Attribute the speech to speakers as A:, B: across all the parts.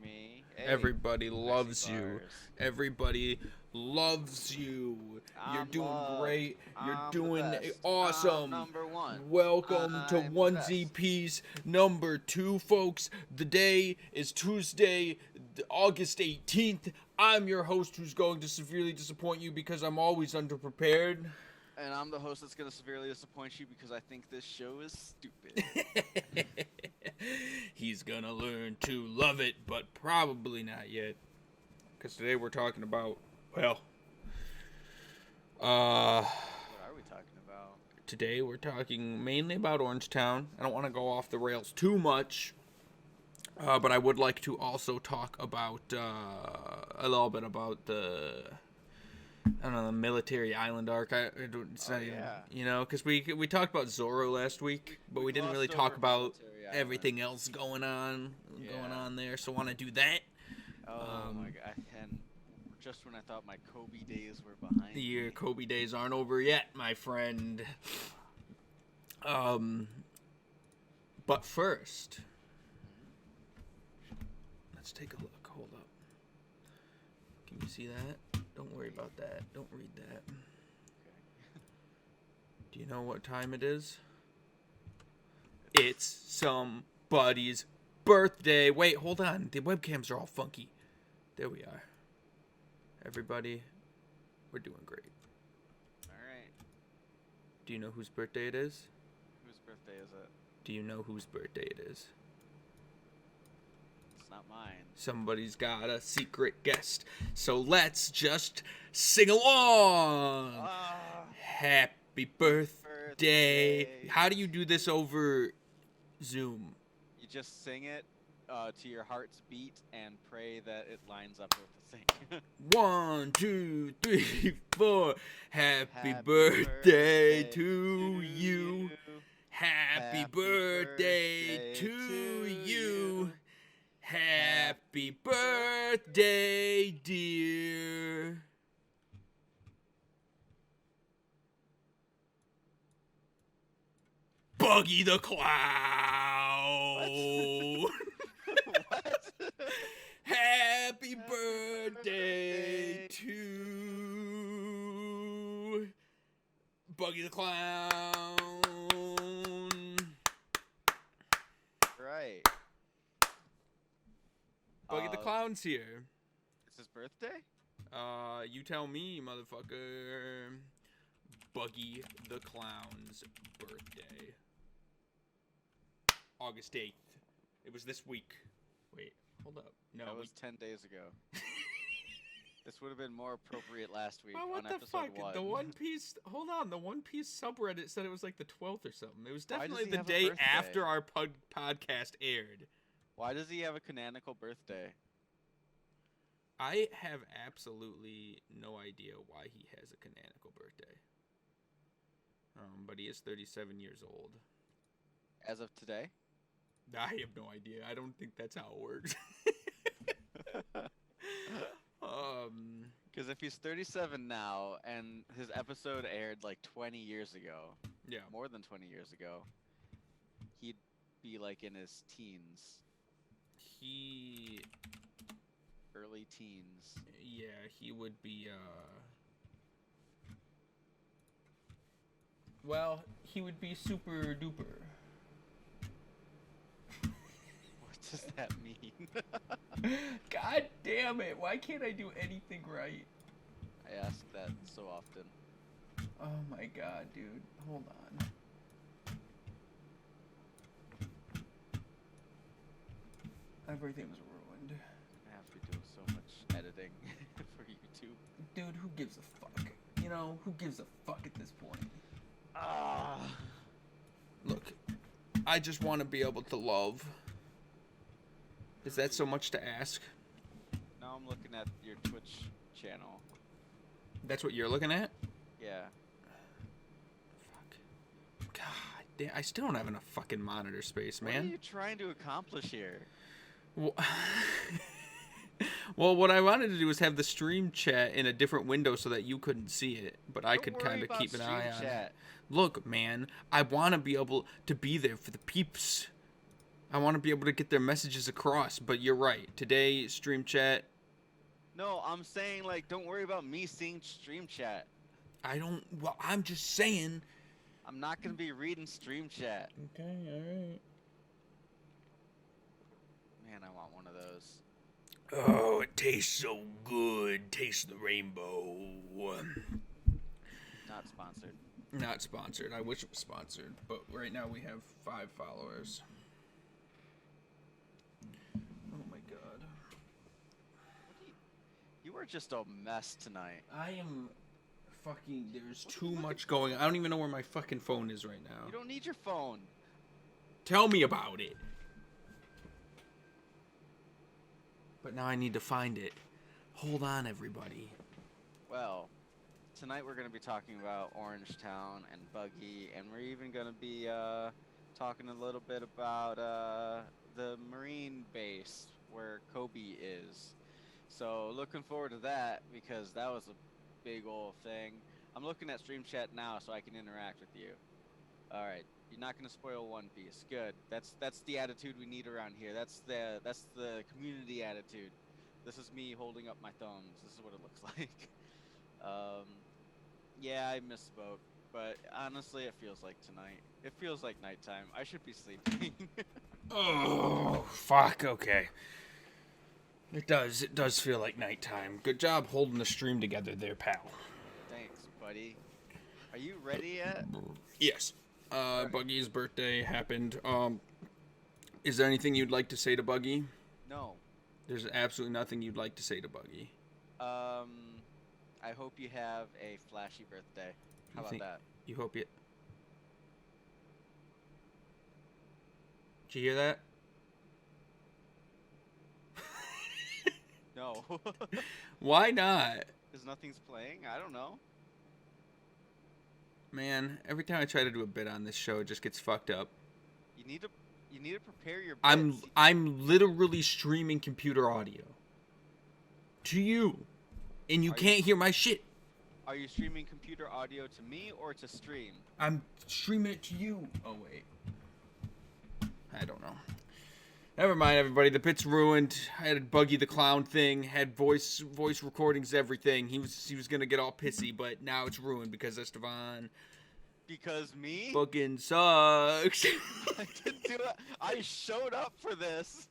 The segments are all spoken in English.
A: Me. Hey,
B: Everybody loves
A: Sexy
B: you.
A: bars.
B: Everybody loves you. You're
A: I'm
B: doing
A: loved.
B: great. You're
A: I'm the
B: doing
A: best. I'm
B: awesome.
A: number one.
B: Welcome to
A: I'm the
B: Onesie
A: best.
B: Piece number 2, folks. The day is Tuesday, August 18th. I'm your host who's going to severely disappoint you because I'm always underprepared.
A: And I'm the host that's going to severely disappoint you because I think this show is stupid.
B: He's gonna learn to love it, but probably not yet. Because today we're talking about, well,
A: What are we talking about?
B: today we're talking mainly about Orangetown. I don't want to go off the rails too much, but I would like to also talk about a little bit about I don't know, the military island arc. It's not even,
A: Yeah.
B: because we talked about Zoro last week, but we didn't really
A: glossed
B: talk
A: over
B: about
A: Military Island.
B: everything else going on
A: Yeah.
B: there. So I want to do that.
A: Oh my god. And just when I thought my Kobe days were behind
B: Your
A: me.
B: Kobe days aren't over yet, my friend. But first, let's take a look. Hold up. Can you see that? Don't worry about that. Don't read that.
A: Okay.
B: Do you know what time it is? It's somebody's birthday. Wait, hold on. The webcams are all funky. There we are. Everybody, we're doing great.
A: Alright.
B: Do you know whose birthday it is?
A: Whose birthday is it?
B: Do you know whose birthday it is?
A: It's not mine.
B: Somebody's got a secret guest. So let's just sing along. Happy birthday. How do you do this over Zoom?
A: You just sing it to your heart's beat and pray that it lines up with the thing.
B: 1, 2, 3, 4. Happy
A: Happy
B: birthday
A: birthday
B: to you. Happy birthday to you. Happy birthday, dear. Buggy the Clown.
A: What?
B: Happy birthday to Buggy the Clown.
A: Right.
B: Buggy the Clown's here.
A: It's his birthday?
B: You tell me, motherfucker. Buggy the Clown's birthday. August 8th. It was this week. Wait, hold up. No,
A: That was 10 days ago. This would have been more appropriate last week on episode 1.
B: The One Piece. Hold on. The One Piece subreddit said it was like the 12th or something. It was
A: Why does
B: definitely
A: he
B: the
A: have a
B: day
A: birthday?
B: after our podcast aired.
A: Why does he have a canonical birthday?
B: I have absolutely no idea why he has a canonical birthday. But he is 37 years old.
A: As of today?
B: I have no idea. I don't think that's how it works.
A: Because if he's 37 now and his episode aired like 20 years ago,
B: yeah,
A: more than 20 years ago, he'd be like in his teens. Early teens.
B: Yeah, he would be, well, he would be super duper.
A: What does that mean?
B: God damn it, why can't I do anything right?
A: I ask that so often.
B: Oh my god, dude. Hold on. Everything's ruined.
A: I have to do so much editing for YouTube.
B: Dude, who gives a fuck? You know, who gives a fuck at this point? Look, I just want to be able to love. Is that so much to ask?
A: Now I'm looking at your Twitch channel.
B: That's what you're looking at?
A: Yeah.
B: Fuck. God damn, I still don't have enough fucking monitor space, man.
A: What are you trying to accomplish here?
B: Well, what I wanted to do was have the stream chat in a different window so that you couldn't see it, but I could kind of keep an eye on it. Look, man, I want to be able to be there for the peeps. I want to be able to get their messages across, but you're right. Today, stream chat.
A: No, I'm saying, like, don't worry about me seeing stream chat.
B: Well, I'm just saying.
A: I'm not going to be reading stream chat.
B: Okay, alright.
A: Man, I want one of those.
B: Oh, it tastes so good. Taste the rainbow.
A: Not sponsored.
B: Not sponsored. I wish it was sponsored, but right now we have 5 followers. Oh my god.
A: You are just a mess tonight.
B: I am fucking... There's too much going on. I don't even know where my fucking phone is right now.
A: You don't need your phone.
B: Tell me about it. But now I need to find it. Hold on, everybody.
A: Well, tonight we're going to be talking about Orange Town and Buggy, and we're even going to be talking a little bit about the Marine base where Kobe is. So looking forward to that, because that was a big old thing. I'm looking at stream chat now so I can interact with you. All right, you're not going to spoil One Piece. Good. That's the attitude we need around here. That's the community attitude. This is me holding up my thumbs. This is what it looks like. Yeah, I misspoke, but honestly, it feels like tonight. It feels like nighttime. I should be sleeping.
B: Oh, fuck. Okay. It does feel like nighttime. Good job holding the stream together there, pal.
A: Thanks, buddy. Are you ready yet?
B: Yes. Buggy's birthday happened. Is there anything you'd like to say to Buggy?
A: No.
B: There's absolutely nothing you'd like to say to Buggy.
A: I hope you have a flashy birthday. How about that?
B: You hope you... Did you hear that?
A: No.
B: Why not?
A: Because nothing's playing? I don't know.
B: Man, every time I try to do a bit on this show, it just gets fucked up.
A: You need to prepare your bits.
B: I'm literally streaming computer audio to you, and you can't hear my shit.
A: Are you streaming computer audio to me or to stream?
B: I'm streaming it to you. Oh wait, I don't know. Never mind, everybody. The bit's ruined. I had a Buggy the Clown thing. Had voice recordings, everything. He was gonna get all pissy, but now it's ruined because Esteban.
A: Because me?
B: Fucking sucks.
A: I didn't do it. I showed up for this.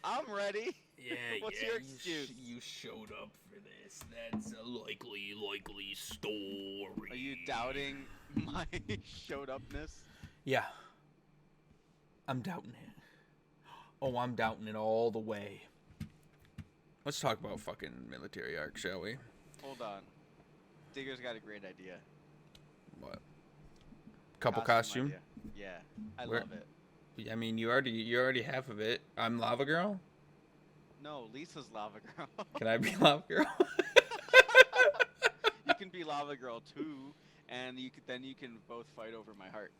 A: I'm ready.
B: Yeah,
A: What's your excuse?
B: You showed up for this. That's a likely story.
A: Are you doubting my showed upness?
B: Yeah. I'm doubting it. Oh, I'm doubting it all the way. Let's talk about fucking military arc, shall we?
A: Hold on. Digger's got a great idea.
B: What? Couple costume?
A: Idea. Yeah, I love it.
B: I mean, you already half of it. I'm Lava Girl?
A: No, Lisa's Lava Girl.
B: Can I be Lava Girl?
A: You can be Lava Girl too, and then you can both fight over my heart.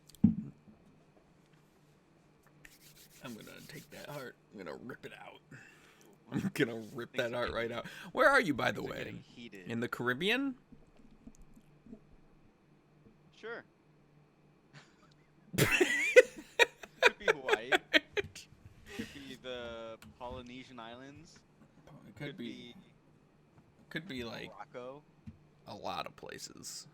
B: I'm gonna take that heart. I'm gonna rip it out. I'm gonna rip that heart right out. Where are you, by the way? In the Caribbean?
A: Sure. Could be Hawaii. Could be the Polynesian Islands.
B: It could be like
A: Morocco.
B: a lot of places.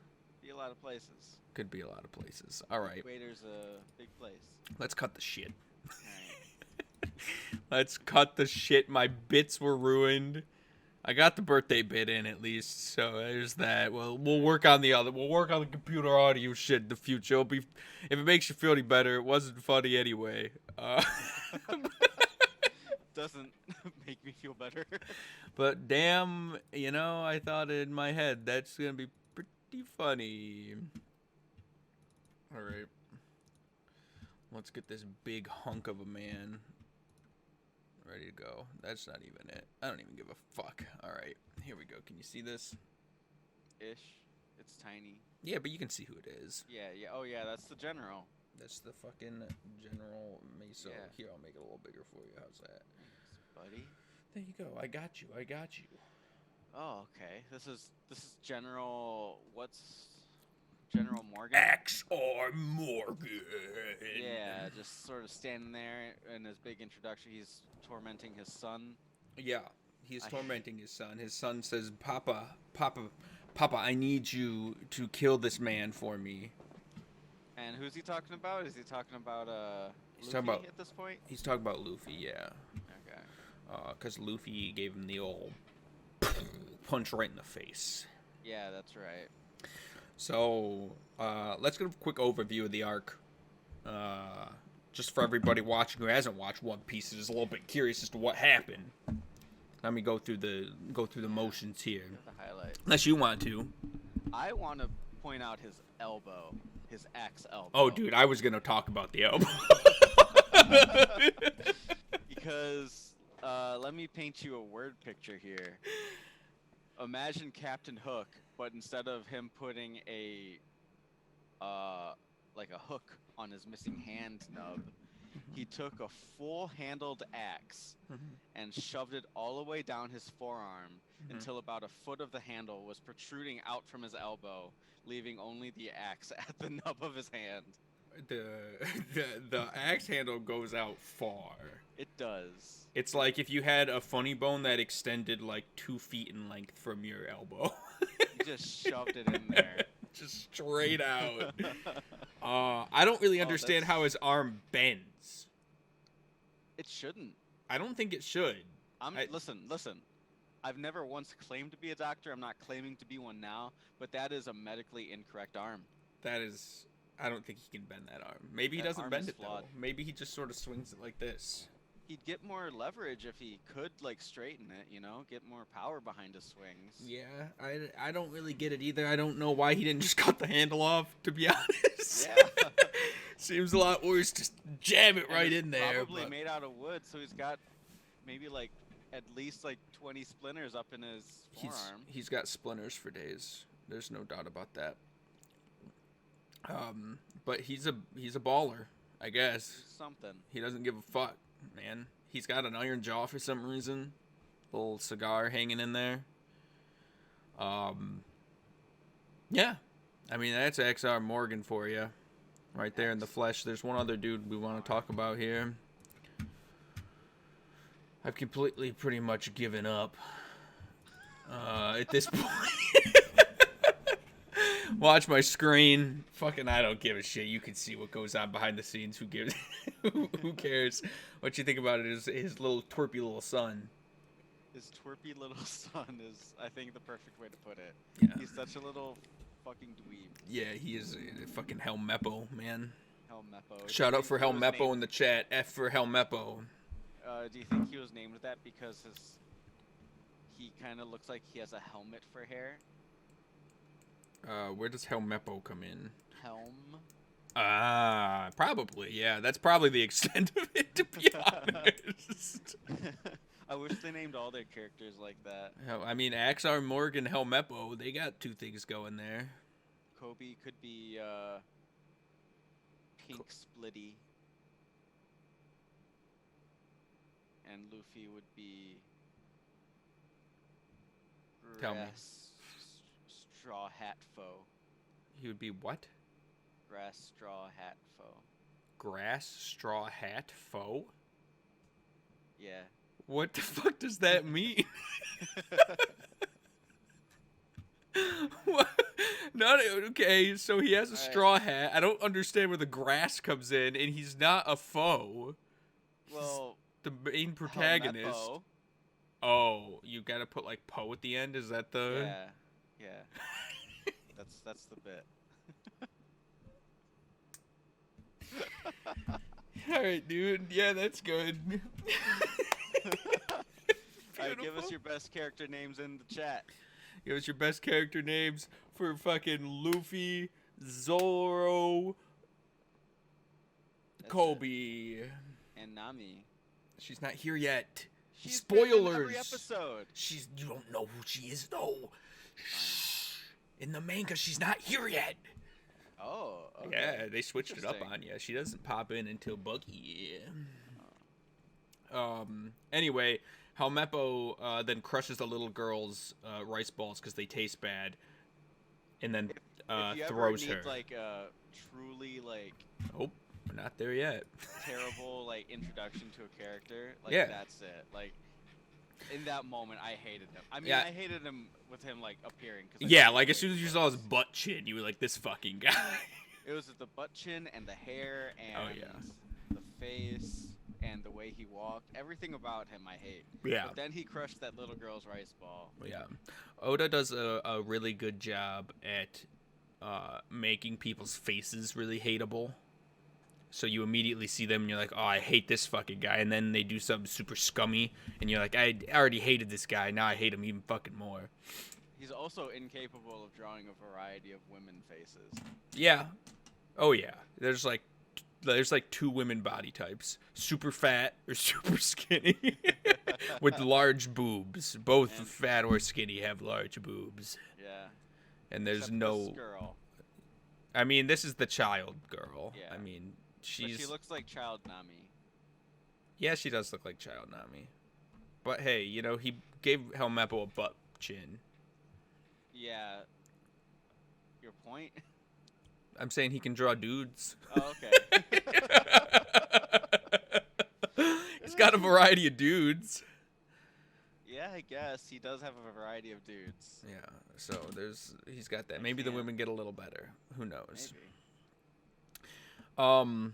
A: Be a lot of places.
B: Could be a lot of places. All right.
A: Equator's a big place.
B: Let's cut the shit.
A: Right.
B: Let's cut the shit. My bits were ruined. I got the birthday bit in at least, so there's that. We'll work on the other. We'll work on the computer audio shit in the future. It'll be, if it makes you feel any better, it wasn't funny anyway.
A: Doesn't make me feel better.
B: But damn, I thought in my head that's gonna be pretty funny. All right, let's get this big hunk of a man ready to go. That's not even it. I don't even give a fuck. All right, here we go. Can you see this?
A: Ish. It's tiny.
B: Yeah, but you can see who it is.
A: Yeah. Oh yeah, that's the general.
B: That's the fucking General Meso.
A: Yeah.
B: Here, I'll make it a little bigger for you. How's that?
A: Thanks, buddy.
B: There you go. I got you.
A: Oh, okay. This is General. What's General Morgan.
B: Axe or Morgan.
A: Yeah, just sort of standing there in his big introduction. He's tormenting his son.
B: Yeah, he's
A: I,
B: tormenting his son. His son says, Papa, Papa, Papa, I need you to kill this man for me.
A: and who's he talking about? Is he talking about
B: He's
A: Luffy
B: talking about
A: at this point?
B: He's talking about Luffy, yeah.
A: Okay.
B: Because Luffy gave him the old punch right in the face.
A: Yeah, that's right.
B: So, let's get a quick overview of the arc. Just for everybody watching who hasn't watched One Piece and is a little bit curious as to what happened. Let me go through the motions here.
A: The highlights.
B: Unless you want to.
A: I want to point out his elbow, his axe elbow.
B: Oh, dude, I was gonna talk about the elbow.
A: Because let me paint you a word picture here. Imagine Captain Hook, but instead of him putting a like a hook on his missing hand nub, he took a full-handled axe and shoved it all the way down his forearm until about a foot of the handle was protruding out from his elbow, leaving only the axe at the nub of his hand.
B: The axe handle goes out far.
A: It does.
B: It's like if you had a funny bone that extended like 2 feet in length from your elbow.
A: You just shoved it in there.
B: Just straight out. I don't really understand how his arm bends.
A: It shouldn't.
B: I don't think it should.
A: Listen. I've never once claimed to be a doctor. I'm not claiming to be one now, but that is a medically incorrect arm.
B: That is... I don't think he can bend that arm. Maybe he doesn't bend it, though. Maybe he just sort of swings it like this.
A: He'd get more leverage if he could, like, straighten it, you know? Get more power behind his swings.
B: Yeah, I don't really get it either. I don't know why he didn't just cut the handle off, to be honest.
A: Yeah.
B: Seems a lot worse. Just jam it right in there.
A: Probably made out of wood, so he's got maybe, like, at least, like, 20 splinters up in his forearm.
B: He's got splinters for days. There's no doubt about that. But he's a baller, I guess.
A: Something.
B: He doesn't give a fuck, man. He's got an iron jaw for some reason. Little cigar hanging in there. Yeah. I mean, that's XR Morgan for you. Right there in the flesh. There's one other dude we want to talk about here. I've completely pretty much given up at this point. Watch my screen. Fucking, I don't give a shit. You can see what goes on behind the scenes. Who gives? Who cares? What you think about it is his little twerpy little son.
A: His twerpy little son is, I think, the perfect way to put it.
B: Yeah.
A: He's such a little fucking dweeb.
B: Yeah, he is a fucking Helmeppo, man.
A: Helmeppo.
B: Shout out for Helmeppo in the chat. F for Helmeppo.
A: Do you think he was named that because he kind of looks like he has a helmet for hair?
B: Where does Helmeppo come in?
A: Helm?
B: Probably, yeah. That's probably the extent of it, to be honest.
A: I wish they named all their characters like that.
B: I mean, Axar, Morgan, Helmeppo, they got 2 things going there.
A: Kobe could be, Pink Splitty. And Luffy would be...
B: Tell me.
A: Straw Hat Foe.
B: He would be what?
A: Grass Straw Hat Foe.
B: Grass Straw Hat Foe?
A: Yeah.
B: What the fuck does that mean? What? Not okay. So he has a straw hat. I don't understand where the grass comes in, and he's not a foe.
A: Well,
B: the main protagonist.
A: Helmeppo.
B: Oh, you gotta put like Poe at the end. Is that the?
A: Yeah. That's the bit.
B: All right, dude. Yeah, that's good.
A: Alright, give us your best character names in the chat.
B: Give us your best character names for fucking Luffy, Zoro, Kobe,
A: and Nami.
B: She's not here yet.
A: She's
B: Spoilers.
A: in every episode.
B: You don't know who she is though. In the manga, she's not here yet.
A: Oh, okay.
B: Yeah, they switched it up on you. She doesn't pop in until Buggy. Anyway, Helmeppo then crushes the little girl's rice balls because they taste bad. and then
A: if you ever
B: throws
A: need
B: her.
A: like a truly like
B: Oh, we're not there yet.
A: terrible like introduction to a character, like
B: Yeah.
A: that's it. Like in that moment, I hated him. I mean,
B: Yeah.
A: I hated him with him like appearing.
B: Yeah, like as soon as you saw his butt chin, you were like, this fucking guy.
A: It was the butt chin and the hair and
B: Oh, yeah.
A: the face and the way he walked. Everything about him I hate.
B: Yeah.
A: But then he crushed that little girl's rice ball.
B: Yeah. Oda does a really good job at making people's faces really hateable. So you immediately see them and you're like, oh, I hate this fucking guy. And then they do something super scummy and you're like, I already hated this guy. Now I hate him even fucking more.
A: He's also incapable of drawing a variety of women faces.
B: Yeah. Oh, yeah. There's like 2 women body types. Super fat or super skinny. With large boobs. Both
A: And-
B: fat or skinny have large boobs.
A: Yeah.
B: And there's
A: Except
B: no...
A: this girl.
B: I mean, this is the child girl.
A: Yeah.
B: I mean,
A: But
B: she's...
A: she looks like Child Nami.
B: Yeah, she does look like Child Nami. But hey, you know, he gave Helmeppo a butt chin.
A: Yeah. Your point?
B: I'm saying he can draw dudes.
A: Oh, okay.
B: He's got a variety of dudes.
A: Yeah, I guess he does have a variety of dudes.
B: Yeah, so he's got that. Maybe the women get a little better. Who knows?
A: Maybe.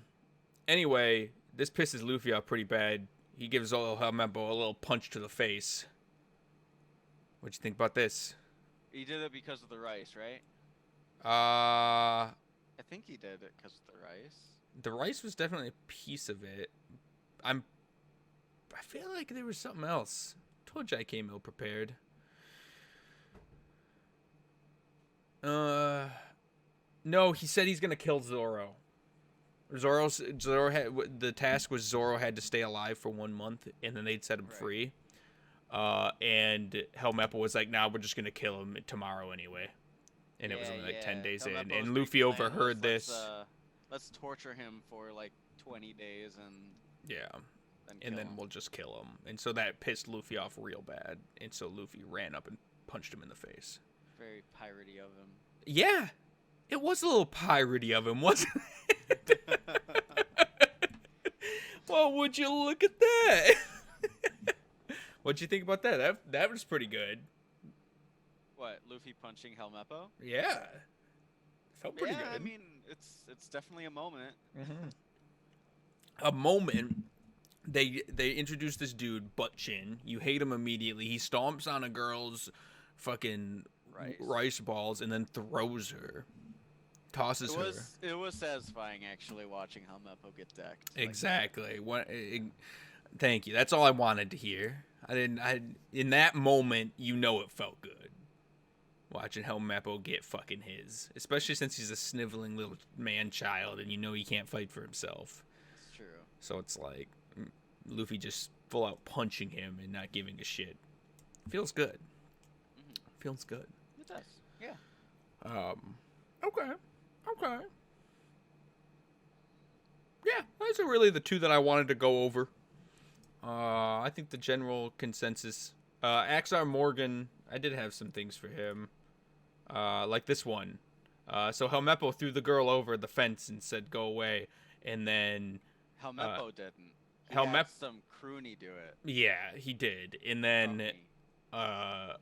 B: Anyway, this pisses Luffy off pretty bad. He gives Helmeppo a little punch to the face. What'd you think about this?
A: He did it because of the rice, right?
B: Uh,
A: I think he did it because of the rice.
B: the rice was definitely a piece of it. I feel like there was something else. Told you I came ill prepared. No, he said he's gonna kill Zoro. The task was Zoro had to stay alive for 1 month, and then they'd set him free. And Helmeppo was like, "Nah, we're just gonna kill him tomorrow anyway." And it was only like 10 days in,
A: Helmeppo's
B: and
A: big
B: Luffy
A: plan
B: overheard
A: was,
B: this.
A: Let's torture him for like 20 days and
B: Yeah.
A: then
B: And
A: kill
B: then
A: him.
B: we'll just kill him. And so that pissed Luffy off real bad. And so Luffy ran up and punched him in the face.
A: Very piratey of him.
B: Yeah. It was a little piratey of him, wasn't it? Well, would you look at that? What'd you think about that? That was pretty good.
A: What, Luffy punching Helmeppo?
B: Yeah. Felt pretty good.
A: I mean, it's definitely a moment.
B: A moment. They introduced this dude, Butt Chin. You hate him immediately. He stomps on a girl's fucking rice balls and then throws her. Tosses her.
A: It was satisfying actually watching Helmeppo get decked.
B: Exactly. Thank you. That's all I wanted to hear. In that moment, you know it felt good. Watching Helmeppo get fucking his. Especially since he's a sniveling little man-child and you know he can't fight for himself.
A: It's true.
B: So it's like Luffy just full out punching him and not giving a shit. Feels good. Feels good.
A: It does. Yeah.
B: Okay. Yeah, those are really the two that I wanted to go over. I think the general consensus, Axar Morgan, I did have some things for him. Like this one. So Helmeppo threw the girl over the fence and said, "Go away." And then
A: Helmeppo didn't. He
B: Helmep-
A: had some croony do it.
B: yeah, he did. And then
A: Crony.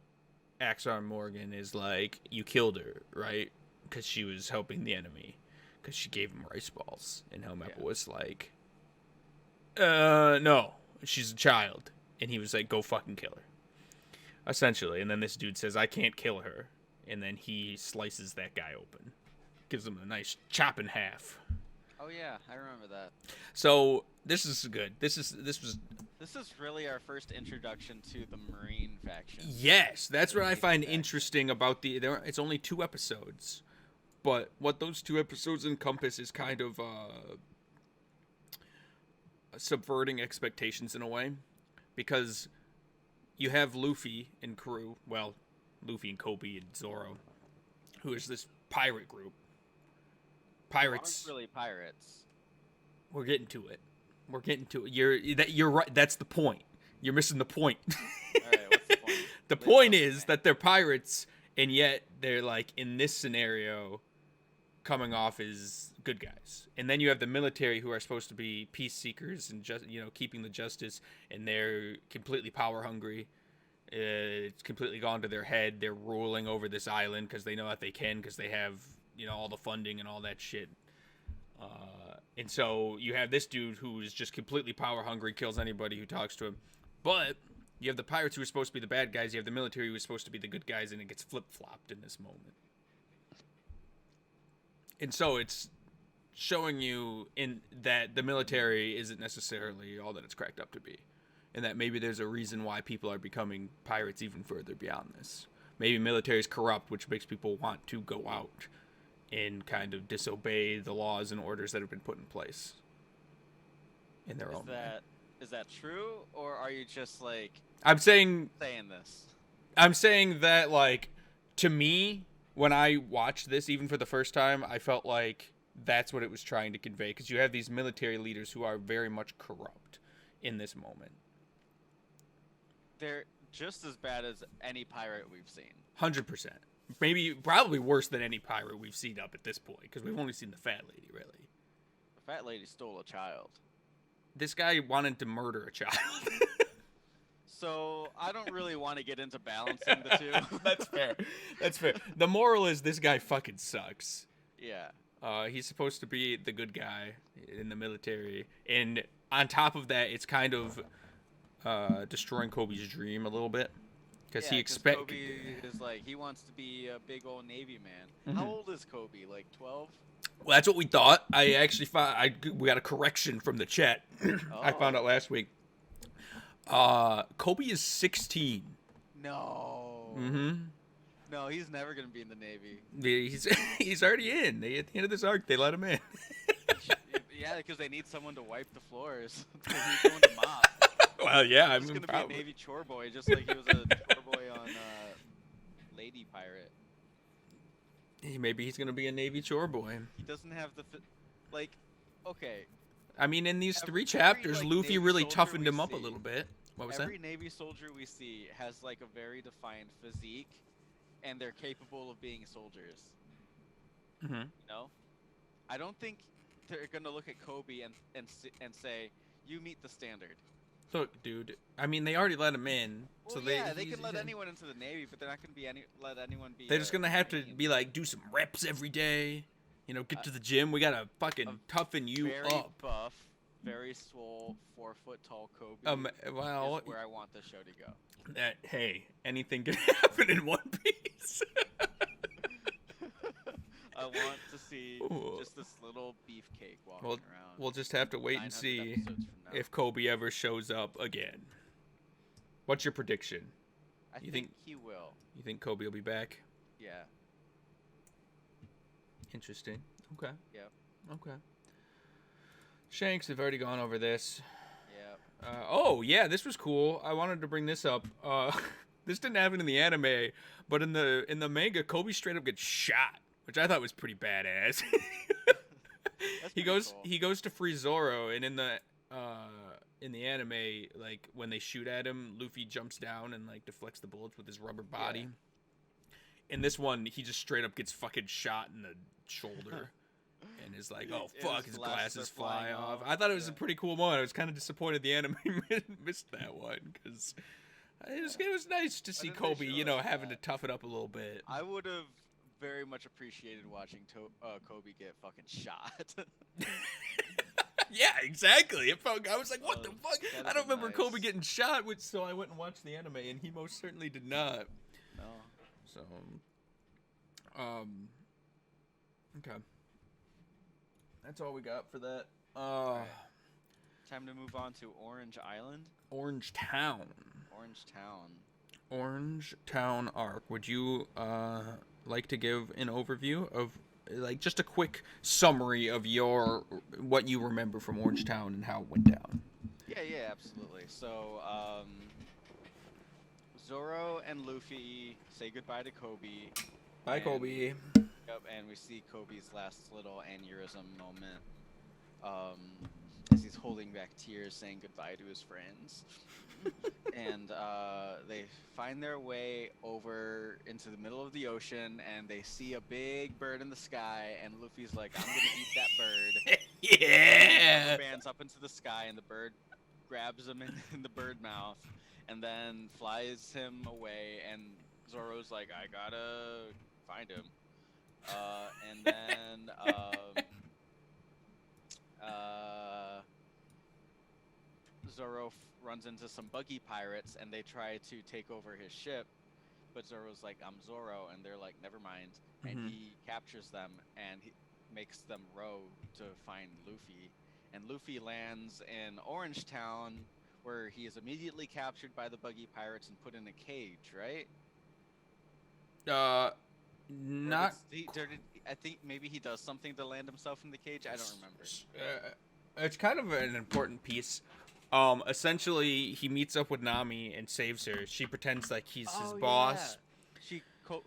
B: Axar Morgan is like, "You killed her, right? Because she was helping the enemy. Because she gave him rice balls." And Helmeppo was like, no, she's a child. And he was like, "Go fucking kill her." Essentially. And then this dude says, "I can't kill her." And then he slices that guy open. Gives him a nice chop in half.
A: Oh yeah, I remember that.
B: So this is good. This was
A: This is really our first introduction to the Marine faction.
B: yes. That's what I find
A: faction.
B: interesting about it's only 2 episodes, but what those 2 episodes encompass is kind of subverting expectations in a way, because you have Luffy and crew. Well, Luffy and Kobe and Zoro, who is this pirate group. Pirates.
A: Aren't really pirates.
B: We're getting to it. You're right. That's the point. You're missing the point.
A: All right, what's the point?
B: The point is that they're pirates, and yet they're like in this scenario coming off as good guys. And then you have the military who are supposed to be peace seekers and just keeping the justice, and they're completely power hungry. It's completely gone to their head. They're ruling over this island because they know that they can, because they have all the funding and all that shit. And so you have this dude who is just completely power hungry, kills anybody who talks to him. But you have the pirates who are supposed to be the bad guys. You have the military who is supposed to be the good guys, and it gets flip-flopped in this moment. And so it's showing you in that the military isn't necessarily all that it's cracked up to be. And that maybe there's a reason why people are becoming pirates even further beyond this. Maybe military is corrupt, which makes people want to go out and kind of disobey the laws and orders that have been put in place in their own way.
A: Is that true, or are you just like
B: saying
A: this?
B: I'm saying that, like, to me, when I watched this, even for the first time, I felt like that's what it was trying to convey, because you have these military leaders who are very much corrupt in this moment.
A: They're just as bad as any pirate we've seen.
B: 100%. Probably worse than any pirate we've seen up at this point, because we've only seen the fat lady, really.
A: The fat lady stole a child.
B: This guy wanted to murder a child.
A: So I don't really want to get into balancing the two.
B: That's fair. The moral is this guy fucking sucks.
A: Yeah.
B: He's supposed to be the good guy in the military, and on top of that, it's kind of destroying Kobe's dream a little bit. Because
A: Kobe is like, he wants to be a big old Navy man. Mm-hmm. How old is Kobe? Like 12?
B: Well, that's what we thought. I actually found we got a correction from the chat. Oh. I found out last week. Kobe is 16.
A: No.
B: Mm-hmm.
A: No, he's never gonna be in the Navy.
B: He's already in. At the end of this arc, they let him in.
A: Yeah, because they need someone to wipe the floors. They need someone to mop.
B: Well, yeah,
A: He's gonna be a Navy chore boy, just like he was a chore boy on Lady Pirate.
B: Maybe he's gonna be a Navy chore boy.
A: He doesn't have the okay.
B: I mean, in these 3 chapters, Luffy
A: Navy
B: really toughened him up a little bit. What was that?
A: Every Navy soldier we see has like a very defined physique, and they're capable of being soldiers.
B: Mm-hmm.
A: You know, I don't think they're gonna look at Kobe and say, "You meet the standard."
B: Look, dude. I mean, they already let him in,
A: well,
B: so
A: they can let anyone into the Navy, but they're not gonna let anyone be.
B: They're just gonna have to be like, do some reps every day. Get to the gym. We gotta fucking toughen you
A: very
B: up.
A: Buff, very swole, 4 foot tall Kobe.
B: Well,
A: is where I want the show to go.
B: Hey, anything can happen in One Piece.
A: I want to see just this little beefcake walking around.
B: We'll just have to wait and see if Kobe ever shows up again. What's your prediction?
A: I think he will.
B: You think Kobe will be back?
A: Yeah.
B: Interesting. Okay.
A: Yep.
B: Okay. Shanks, have already gone over this.
A: Yep.
B: Oh, yeah, this was cool. I wanted to bring this up. This didn't happen in the anime, but in the manga, Kobe straight up gets shot, which I thought was pretty badass. He goes to free Zoro, and in the anime, like when they shoot at him, Luffy jumps down and like deflects the bullets with his rubber body. Yeah. In this one, he just straight up gets fucking shot in the shoulder, and is like, "Oh fuck!" His glasses fly off. I thought it was a pretty cool moment. I was kind of disappointed the anime missed that one, because it was nice to see Kobe, having to tough it up a little bit.
A: I would have very much appreciated watching Kobe get fucking shot.
B: Yeah, exactly. I was like, what the fuck? I don't remember
A: nice.
B: Kobe getting shot, so I went and watched the anime, and he most certainly did not.
A: No.
B: So, okay. That's all we got for that.
A: Right. Time to move on to Orange Island.
B: Orange Town. Orange Town arc. Would you like to give an overview of, like, just a quick summary of what you remember from Orange Town and how it went down?
A: Yeah, absolutely. So, Zoro and Luffy say goodbye to Kobe.
B: Bye, Kobe.
A: Yep, and we see Kobe's last little aneurysm moment. as he's holding back tears, saying goodbye to his friends. And they find their way over into the middle of the ocean, and they see a big bird in the sky, and Luffy's like, I'm gonna eat that bird. And rubber
B: Yeah.
A: bands up into the sky, and the bird grabs him in the bird mouth, and then flies him away, and Zoro's like, I gotta find him. And then uh, Zoro runs into some buggy pirates, and they try to take over his ship. But Zoro's like, I'm Zoro, and they're like, never mind. And
B: Hmm.
A: he captures them, and he makes them row to find Luffy. And Luffy lands in Orange Town, where he is immediately captured by the buggy pirates and put in a cage, right?
B: Uh,
A: Or
B: not.
A: I think maybe he does something to land himself in the cage. I don't remember.
B: It's kind of an important piece. Essentially, he meets up with Nami and saves her. She pretends like he's his
A: Oh yeah,
B: boss.
A: she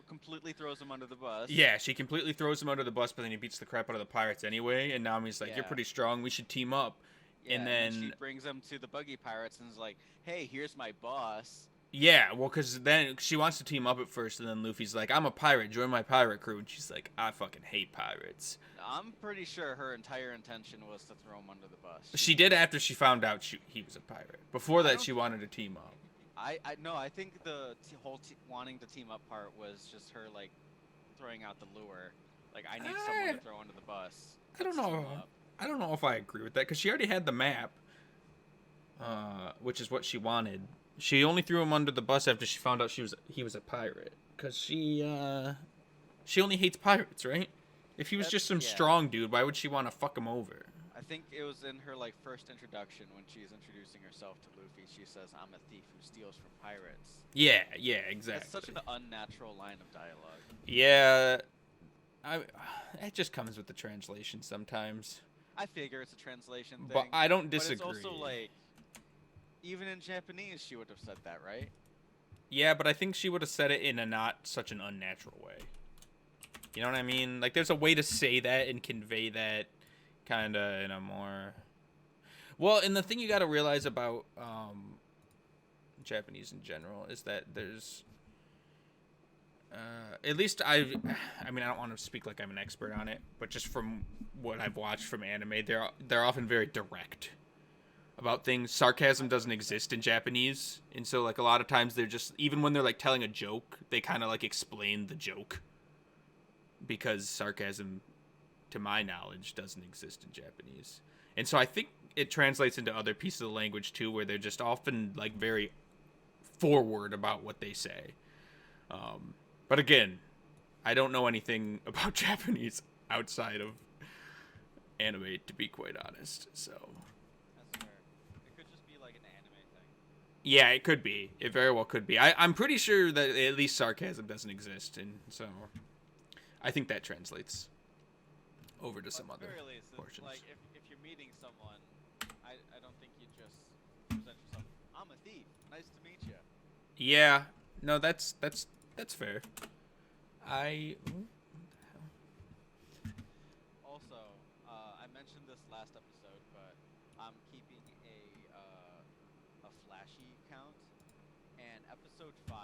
A: completely throws him under the bus.
B: Yeah, she completely throws him under the bus, but then he beats the crap out of the pirates anyway. And Nami's like, "You're
A: Yeah.
B: pretty strong. We should team up."
A: Yeah,
B: And
A: and then she
B: then,
A: brings him to the buggy pirates and is like, "Hey, here's my boss."
B: yeah, well, because then she wants to team up at first, and then Luffy's like, "I'm a pirate. Join my pirate crew." And she's like, "I fucking hate pirates."
A: I'm pretty sure her entire intention was to throw him under the bus.
B: She did after she found out he was a pirate. Before
A: I
B: that,
A: don't.
B: she wanted to team up.
A: I no. I think the whole wanting to team up part was just her like throwing out the lure. Like, I need someone
B: I,
A: to throw under the bus.
B: I don't
A: Let's team
B: know.
A: up.
B: I don't know if I agree with that because she already had the map, which is what she wanted. She only threw him under the bus after she found out he was a pirate because she only hates pirates, right? If he was just some
A: Yeah.
B: strong dude, why would she want to fuck him over?
A: I think it was in her like first introduction when she's introducing herself to Luffy. She says, "I'm a thief who steals from pirates."
B: Yeah, yeah, exactly.
A: It's such an unnatural line of dialogue.
B: Yeah, I. It just comes with the translation sometimes,
A: I figure it's a translation thing,
B: but I don't
A: but
B: disagree.
A: it's also like, even in Japanese, she would have said that, right?
B: Yeah, but I think she would have said it in a not such an unnatural way. You know what I mean? Like, there's a way to say that and convey that kind of in a more. Well, and the thing you got to realize about Japanese in general is that there's. At least I mean, I don't want to speak like I'm an expert on it, but just from what I've watched from anime, they're often very direct about things. Sarcasm doesn't exist in Japanese, and so like a lot of times they're just even when they're like telling a joke, they kind of like explain the joke because sarcasm, to my knowledge, doesn't exist in Japanese, and so I think it translates into other pieces of the language too, where they're just often like very forward about what they say. But again, I don't know anything about Japanese outside of anime, to be quite honest. So
A: That's fair. It could just be like an anime thing.
B: yeah, it could be. It very well could be. I'm pretty sure that at least sarcasm doesn't exist, and so I think that translates over to some
A: At the
B: other
A: very least,
B: portions.
A: like if you're meeting someone, I don't think you just present yourself. I'm a thief. Nice to meet you.
B: Yeah, no, that's fair. I
A: Also, I mentioned this last episode, but I'm keeping a flashy count, and episode 5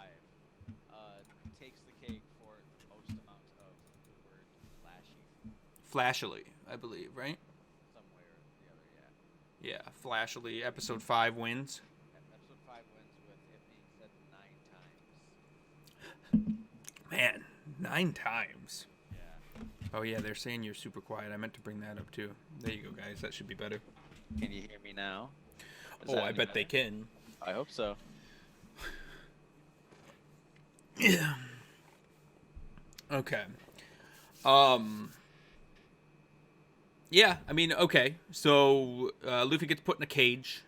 A: takes the cake for the most amount of the word flashy
B: flashily, I believe, right?
A: some way or the other. Yeah.
B: Yeah, flashily. Episode 5 wins.
A: Episode 5 wins with it being said 9 times.
B: Man, 9 times.
A: Yeah.
B: Oh yeah, they're saying you're super quiet. I meant to bring that up too. There you go, guys. That should be better.
A: Can you hear me now? Is
B: Oh,
A: that
B: I
A: any
B: bet they
A: better?
B: can.
A: I hope so.
B: Yeah. Okay. Um. Yeah, I mean, okay. So Luffy gets put in a cage.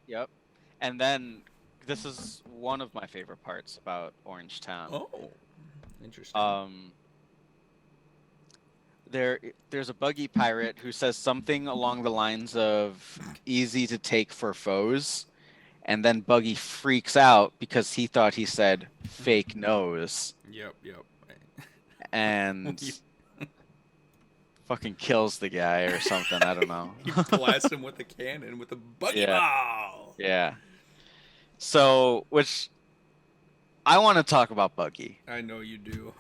A: Yep. And then this is one of my favorite parts about Orange Town.
B: Oh, interesting.
A: There's a buggy pirate who says something along the lines of easy to take for foes, and then Buggy freaks out because he thought he said fake nose.
B: Yep.
A: And fucking kills the guy or something. I don't know.
B: He blasts him with a cannon with a buggy
A: Yeah,
B: ball.
A: yeah. So, which I want to talk about Buggy.
B: I know you do.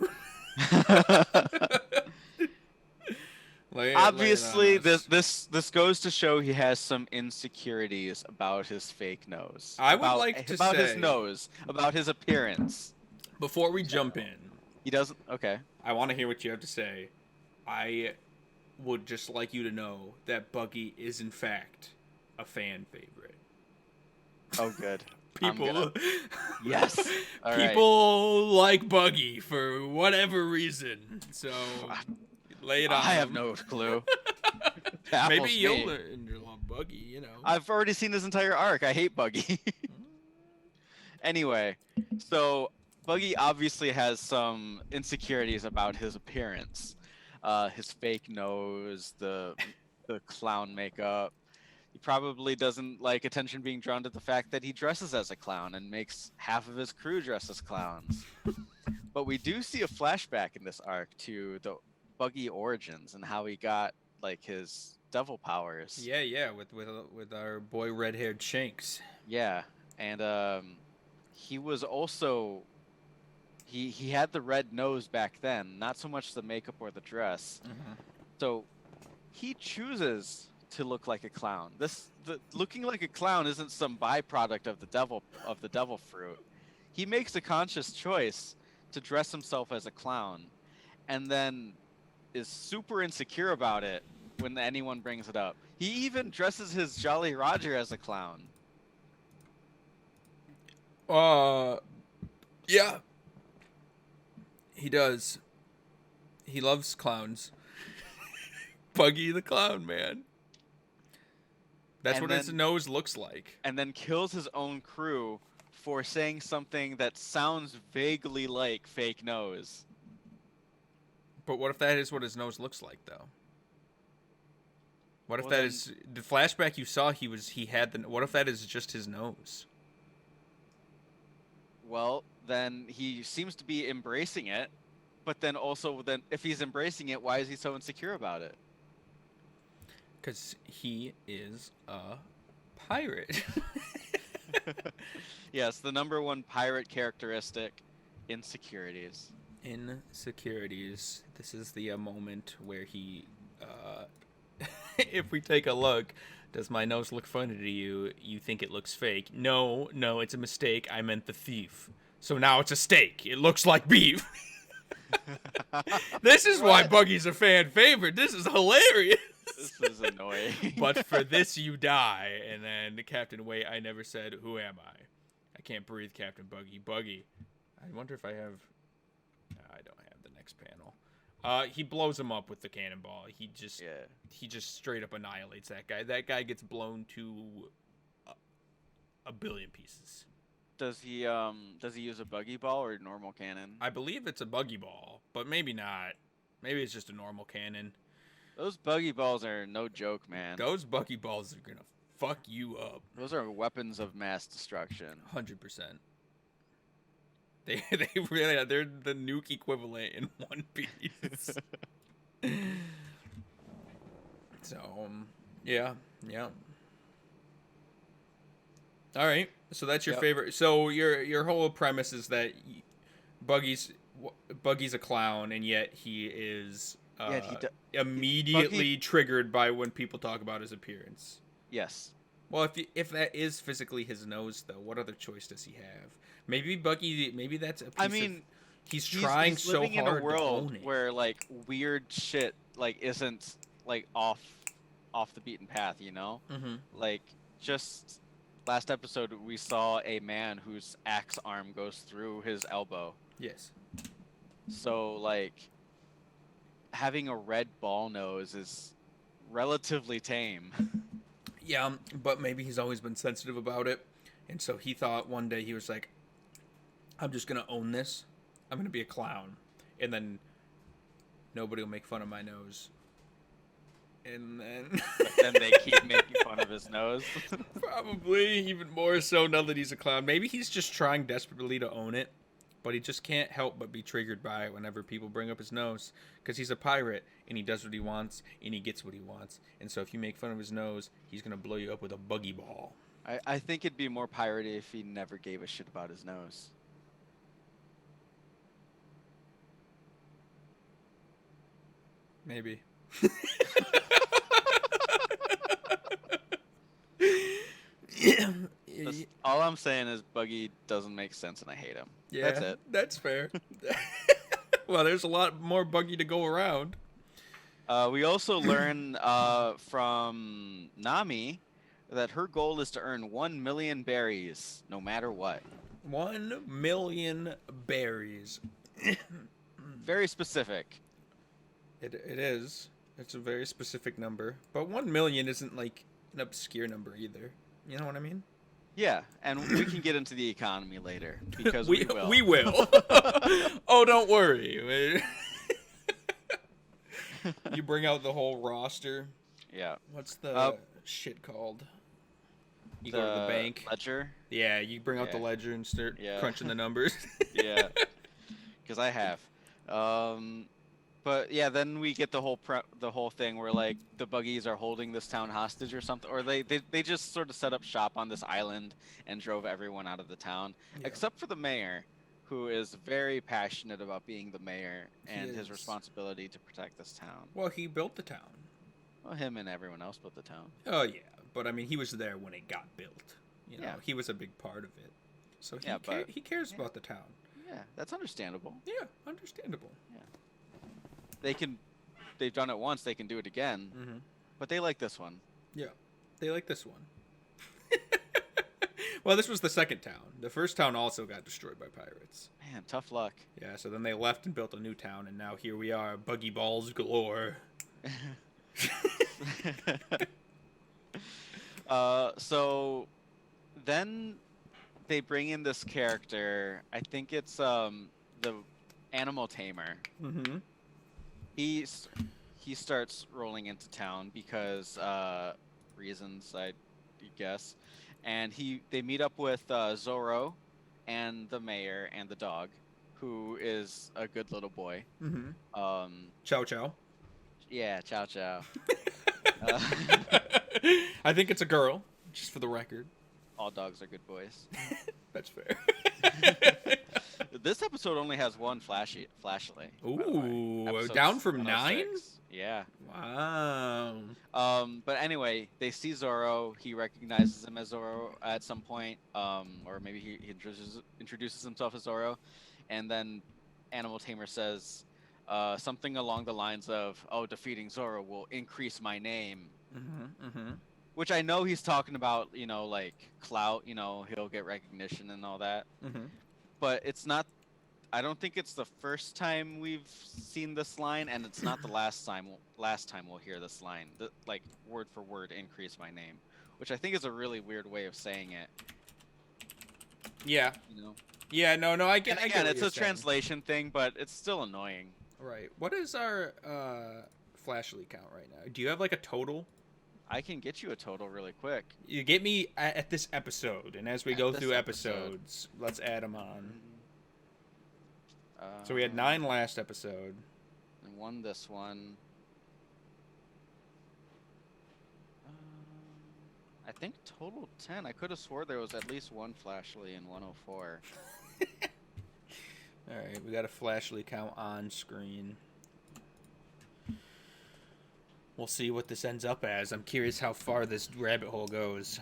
B: lay it on
A: Obviously, this
B: us.
A: this this goes to show he has some insecurities about his fake nose,
B: I would like to
A: about his
B: say,
A: nose, about his appearance.
B: before we jump in,
A: He doesn't. Okay.
B: I want to hear what you have to say. I would just like you to know that Buggy is, in fact, a fan favorite.
A: Oh, good. I'm
B: People,
A: gonna. Yes. All right.
B: people like Buggy for whatever reason. So lay it on
A: I have
B: them.
A: no clue.
B: Maybe
A: Baffles
B: you'll
A: me.
B: learn to love Buggy. You know.
A: I've already seen his entire arc. I hate Buggy. Anyway, so Buggy obviously has some insecurities about his appearance, his fake nose, the clown makeup. He probably doesn't like attention being drawn to the fact that he dresses as a clown and makes half of his crew dress as clowns. But we do see a flashback in this arc to the Buggy origins and how he got like his devil powers.
B: Yeah, with our boy red-haired Shanks.
A: Yeah, and he was also he had the red nose back then, not so much the makeup or the dress.
B: Mm-hmm.
A: So he chooses to look like a clown. The looking like a clown isn't some byproduct of the devil fruit. He makes a conscious choice to dress himself as a clown, and then is super insecure about it when anyone brings it up. He even dresses his Jolly Roger as a clown.
B: Yeah, he does. He loves clowns. Buggy the Clown Man. That's
A: And
B: what his
A: then
B: nose looks like.
A: and then kills his own crew for saying something that sounds vaguely like fake nose.
B: But what if that is what his nose looks like, though? What if
A: Well,
B: that
A: then-
B: is the flashback you saw? He had the. What if that is just his nose?
A: Well, then he seems to be embracing it, but then also then if he's embracing it, why is he so insecure about it?
B: Because he is a pirate.
A: Yes, the number one pirate characteristic, insecurities.
B: Insecurities. This is the moment where he. If we take a look, does my nose look funny to you? You think it looks fake? No, it's a mistake. I meant the thief. So now it's a steak. It looks like beef. This is why Buggy's a fan favorite. This is hilarious.
A: This is annoying.
B: But for this you die. And then the Captain, wait, I never said, who am I? I can't breathe, Captain Buggy. Buggy. I wonder if I have... I don't have the next panel. He blows him up with the cannonball. He just straight up annihilates that guy. That guy gets blown to a billion pieces.
A: Does he use a buggy ball or a normal cannon?
B: I believe it's a buggy ball, but maybe not. Maybe it's just a normal cannon.
A: Those buggy balls are no joke, man.
B: Those buggy balls are gonna fuck you up.
A: Those are weapons of mass destruction.
B: 100%. They really are. They're the nuke equivalent in One Piece. So yeah. All right. So that's your favorite. So your whole premise is that Buggy's a clown, and yet he is immediately triggered by when people talk about his appearance.
A: Yes.
B: Well, if that is physically his nose, though, what other choice does he have? Maybe Buggy. Maybe that's a piece of. He's trying
A: he's
B: so
A: living
B: hard
A: in a world
B: to own it.
A: where like weird shit like isn't like off the beaten path, you know?
B: Mm-hmm.
A: Like just last episode we saw a man whose axe arm goes through his elbow.
B: Yes.
A: So like having a red ball nose is relatively tame.
B: Yeah, but maybe he's always been sensitive about it, and so he thought one day he was like, "I'm just gonna own this. I'm gonna be a clown, and then nobody will make fun of my nose." And then,
A: But then they keep making fun of his nose.
B: probably even more so now that he's a clown. Maybe he's just trying desperately to own it, but he just can't help but be triggered by it whenever people bring up his nose, because he's a pirate and he does what he wants and he gets what he wants. And so if you make fun of his nose, he's gonna blow you up with a buggy ball.
A: I think it'd be more piratey if he never gave a shit about his nose.
B: Maybe.
A: All I'm saying is Buggy doesn't make sense and I hate him.
B: Yeah,
A: That's it.
B: That's fair. Well, there's a lot more Buggy to go around.
A: We also learn from Nami that her goal is to earn 1 million berries, no matter what.
B: 1 million berries.
A: Very specific.
B: It is. It's a very specific number. But 1 million isn't like an obscure number either. You know what I mean?
A: Yeah, and we can get into the economy later because we will.
B: We will. Oh, don't worry. You bring out the whole roster.
A: Yeah.
B: What's the shit called? You go to the bank.
A: Ledger?
B: Yeah, you bring out the ledger and start crunching the numbers.
A: Yeah. Because I have. But yeah, then we get the whole thing where like the Buggies are holding this town hostage or something, or they just sort of set up shop on this island and drove everyone out of the town, except for the mayor, who is very passionate about being the mayor and his responsibility to protect this town.
B: Well, he built the town.
A: Well, him and everyone else built the town.
B: Oh yeah, but I mean, he was there when it got built. You know, he was a big part of it, so he cares about the town.
A: Yeah, that's understandable.
B: Yeah, understandable.
A: Yeah. They've done it once, they can do it again.
B: Mm-hmm.
A: But they like this one.
B: Yeah, they like this one. Well, this was the second town. The first town also got destroyed by pirates.
A: Man, tough luck.
B: Yeah, so then they left and built a new town, and now here we are, buggy balls galore.
A: So then they bring in this character. I think it's the animal tamer.
B: Mm-hmm.
A: He starts rolling into town because reasons, I guess, and they meet up with Zoro and the mayor and the dog, who is a good little boy.
B: Mm-hmm. ChouChou.
A: Yeah, ChouChou.
B: I think it's a girl, just for the record.
A: All dogs are good boys.
B: That's fair.
A: This episode only has one flashlight.
B: Ooh, down from 9?
A: Yeah.
B: Wow.
A: But anyway, they see Zoro. He recognizes him as Zoro at some point, or maybe he introduces himself as Zoro, and then Animal Tamer says something along the lines of, "Oh, defeating Zoro will increase my name."
B: Mm-hmm, mm-hmm.
A: Which I know he's talking about, like clout. He'll get recognition and all that.
B: Mm-hmm.
A: But it's not. I don't think it's the first time we've seen this line, and it's not the last time. Last time we'll hear this line, like word for word, increase my name, which I think is a really weird way of saying it.
B: Yeah. Yeah. No. I get.
A: And again, it's a translation thing, but it's still annoying.
B: Right. What is our flashlight count right now? Do you have like a total?
A: I can get you a total really quick.
B: You get me at this episode, and as we go through episodes, let's add them on. So we had 9 last episode.
A: And 1 this one. I think total 10. I could have swore there was at least 1 flashlight in 104.
B: All right, we got a flashlight count on screen. We'll see what this ends up as. I'm curious how far this rabbit hole goes.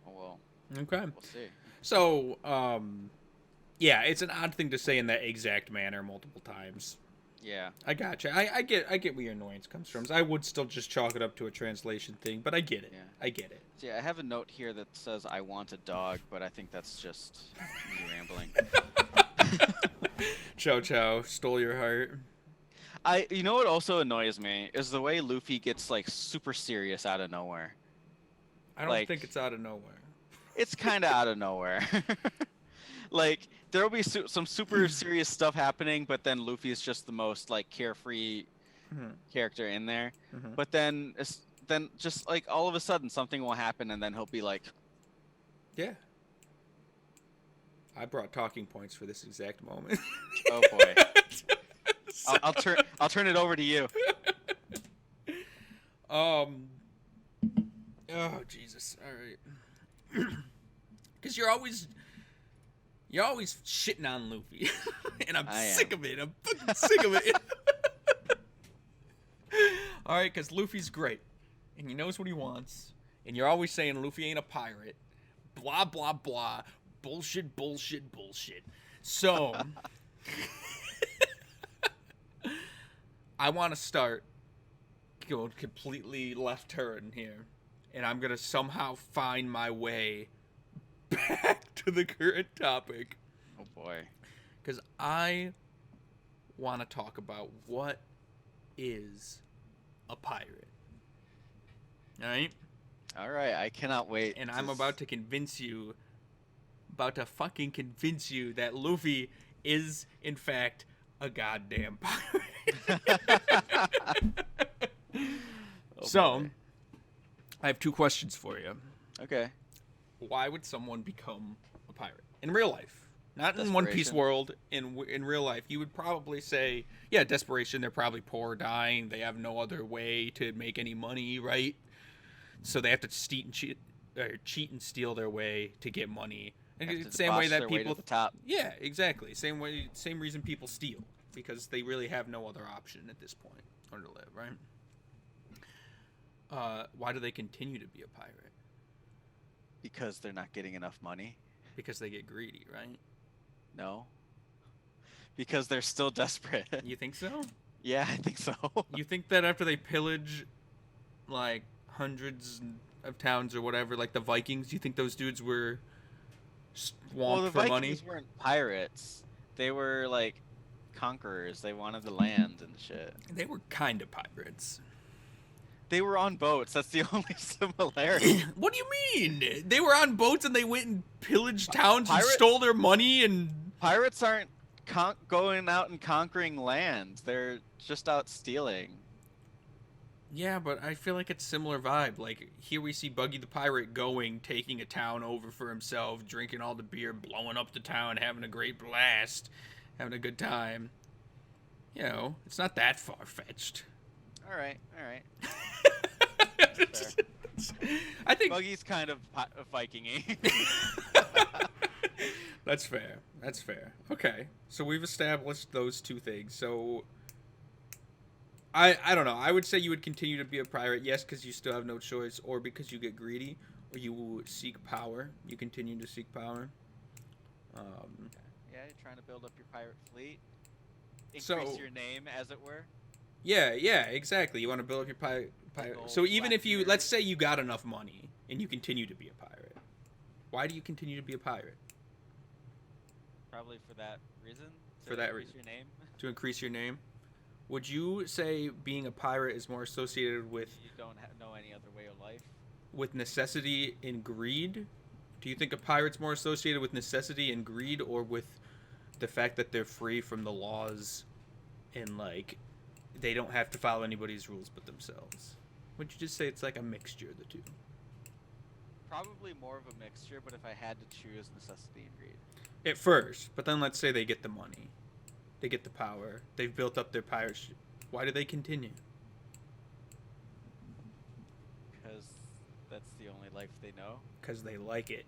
A: Oh, well.
B: Okay.
A: We'll see.
B: So, yeah, it's an odd thing to say in that exact manner multiple times.
A: Yeah.
B: I gotcha. I get where your annoyance comes from. I would still just chalk it up to a translation thing, but I get it.
A: Yeah.
B: I get it.
A: So, yeah, I have a note here that says I want a dog, but I think that's just me rambling.
B: ChouChou stole your heart.
A: You know what also annoys me is the way Luffy gets like super serious out of nowhere.
B: I don't think it's out of nowhere.
A: It's kind of out of nowhere. Like there'll be some super serious stuff happening, but then Luffy is just the most like carefree character in there.
B: Mm-hmm.
A: But then just like all of a sudden something will happen, and then he'll be like,
B: "Yeah, I brought talking points for this exact moment.
A: Oh boy. I'll turn it over to you.
B: Oh Jesus! All right. Because you're always shitting on Luffy, and I'm sick of it. I'm fucking sick of it. All right, because Luffy's great, and he knows what he wants, and you're always saying Luffy ain't a pirate. Blah blah blah. Bullshit. Bullshit. Bullshit. So, I want to start going completely left turn here, and I'm gonna somehow find my way back to the current topic.
A: Oh boy.
B: Because I want to talk about what is a pirate. Alright?
A: Alright, I cannot wait.
B: And I'm about to fucking convince you that Luffy is, in fact, a goddamn pirate. So,
A: boy.
B: I have two questions for you.
A: Okay.
B: Why would someone become a pirate? In real life. Not in One Piece world. In real life. You would probably say, yeah, desperation. They're probably poor, dying. They have no other way to make any money, right? So they have to cheat and steal their way to get money. And same way that people...
A: to the top.
B: Yeah, exactly. Same reason people steal. Because they really have no other option at this point or to live, right? Why do they continue to be a pirate?
A: Because they're not getting enough money.
B: Because they get greedy, right?
A: No. Because they're still desperate.
B: You think so?
A: Yeah, I think so.
B: You think that after they pillage, like, hundreds of towns or whatever, like the Vikings, you think those dudes were swamped for money?
A: Well, the Vikings weren't pirates. They were, like, conquerors. They wanted the land and shit.
B: They were kind of pirates.
A: They were on boats. That's the only similarity.
B: What do you mean? They were on boats and they went and pillaged towns and stole their money and...
A: Pirates aren't going out and conquering land. They're just out stealing.
B: Yeah, but I feel like it's similar vibe. Like, here we see Buggy the Pirate taking a town over for himself, drinking all the beer, blowing up the town, having a great blast, having a good time. You know, it's not that far-fetched.
A: All right.
B: I think
A: Buggy's kind of Viking-y.
B: That's fair. Okay, so we've established those two things. So I don't know. I would say you would continue to be a pirate, yes, because you still have no choice, or because you get greedy, or you seek power. You continue to seek power.
A: Yeah, you're trying to build up your pirate fleet. Increase your name, as it were.
B: Yeah, exactly. You want to build up your pirate. So even if you, let's say you got enough money and you continue to be a pirate, why do you continue to be a pirate?
A: Probably for that reason. Your name.
B: To increase your name. Would you say being a pirate is more associated with...
A: You don't know any other way of life?
B: With necessity and greed? Do you think a pirate's more associated with necessity and greed, or with the fact that they're free from the laws and, like, they don't have to follow anybody's rules but themselves? Would you just say it's like a mixture of the two?
A: Probably more of a mixture, but if I had to choose, necessity and greed.
B: At first, but then let's say they get the money. They get the power. They've built up their pirate ship. Why do they continue?
A: Because that's the only life they know.
B: Because they like it.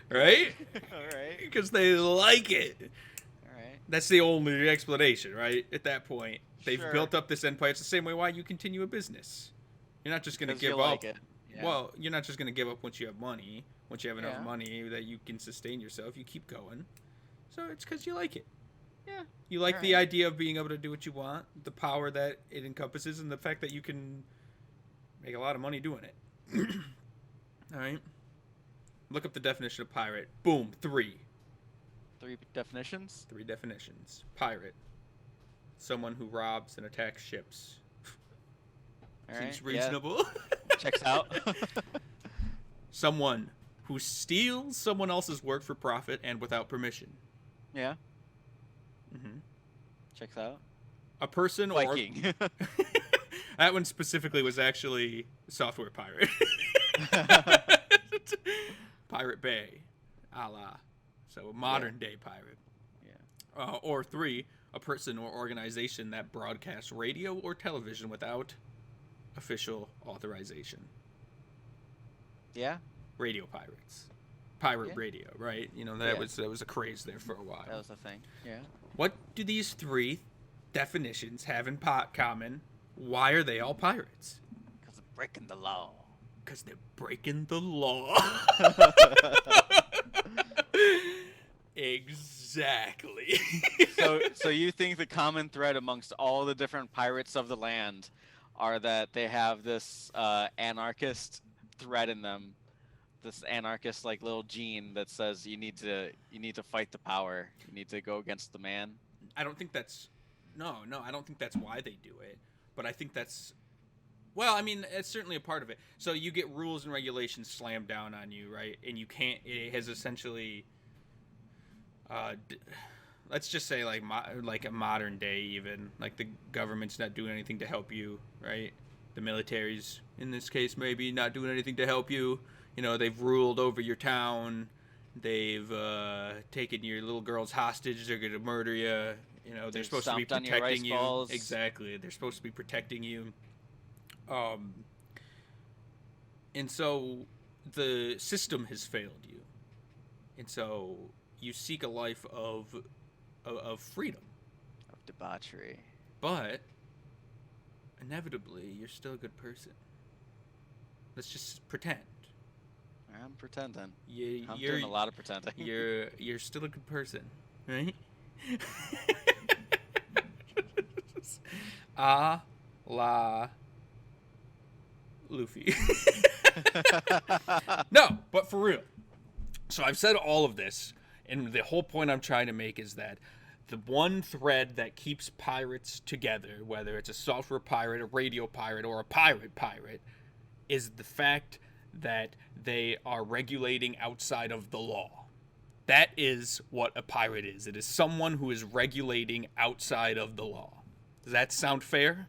B: Right?
A: Alright.
B: Because they like it.
A: Alright.
B: That's the only explanation, right? At that point. They've
A: Sure.
B: built up this empire. It's the same way why you continue a business. You're not just going to give up.
A: Like it. Yeah.
B: Well, you're not just going to give up once you have money. Once you have enough
A: Yeah.
B: money that you can sustain yourself, you keep going. So it's because you like it.
A: Yeah.
B: You like the idea of being able to do what you want, the power that it encompasses, and the fact that you can make a lot of money doing it. All right. Look up the definition of pirate. Boom. 3.
A: 3 definitions?
B: 3 definitions. Pirate. Someone who robs and attacks ships. Seems reasonable.
A: Yeah. Checks out.
B: Someone who steals someone else's work for profit and without permission.
A: Yeah.
B: Mm-hmm.
A: Checks out.
B: A person
A: Viking.
B: or... That one specifically was actually software pirate. Pirate Bay, a la, so a modern day pirate.
A: Yeah.
B: Or 3, a person or organization that broadcasts radio or television without official authorization.
A: Yeah.
B: Radio pirates. Pirate
A: Yeah.
B: radio, right? You know, that was a craze there for a while.
A: That was the thing. Yeah.
B: What do these 3 definitions have in common? Why are they all pirates?
A: Because of breaking the law.
B: Because they're breaking the law. Exactly.
A: So you think the common thread amongst all the different pirates of the land are that they have this anarchist thread in them, this anarchist like little gene that says you need to fight the power, you need to go against the man?
B: I don't think that's I don't think that's why they do it, but I think that's, well, I mean, it's certainly a part of it. So you get rules and regulations slammed down on you, right? And you can't, it has essentially let's just say like a modern day, even like the government's not doing anything to help you, right? The military's in this case maybe not doing anything to help you. You know, they've ruled over your town, they've taken your little girls hostage, they're gonna murder you. You know, they're supposed to be protecting you.
A: Balls.
B: Exactly, they're supposed to be protecting you. And so the system has failed you, and so you seek a life of freedom,
A: Of debauchery.
B: but inevitably you're still a good person. Let's just pretend.
A: I'm pretending. I'm
B: You're
A: doing a lot of pretending.
B: you're still a good person, right? La Luffy. No, but for real. So I've said all of this, and the whole point I'm trying to make is that the one thread that keeps pirates together, whether it's a software pirate, a radio pirate, or a pirate, is the fact that they are regulating outside of the law. That is what a pirate is. It is someone who is regulating outside of the law. Does that sound fair?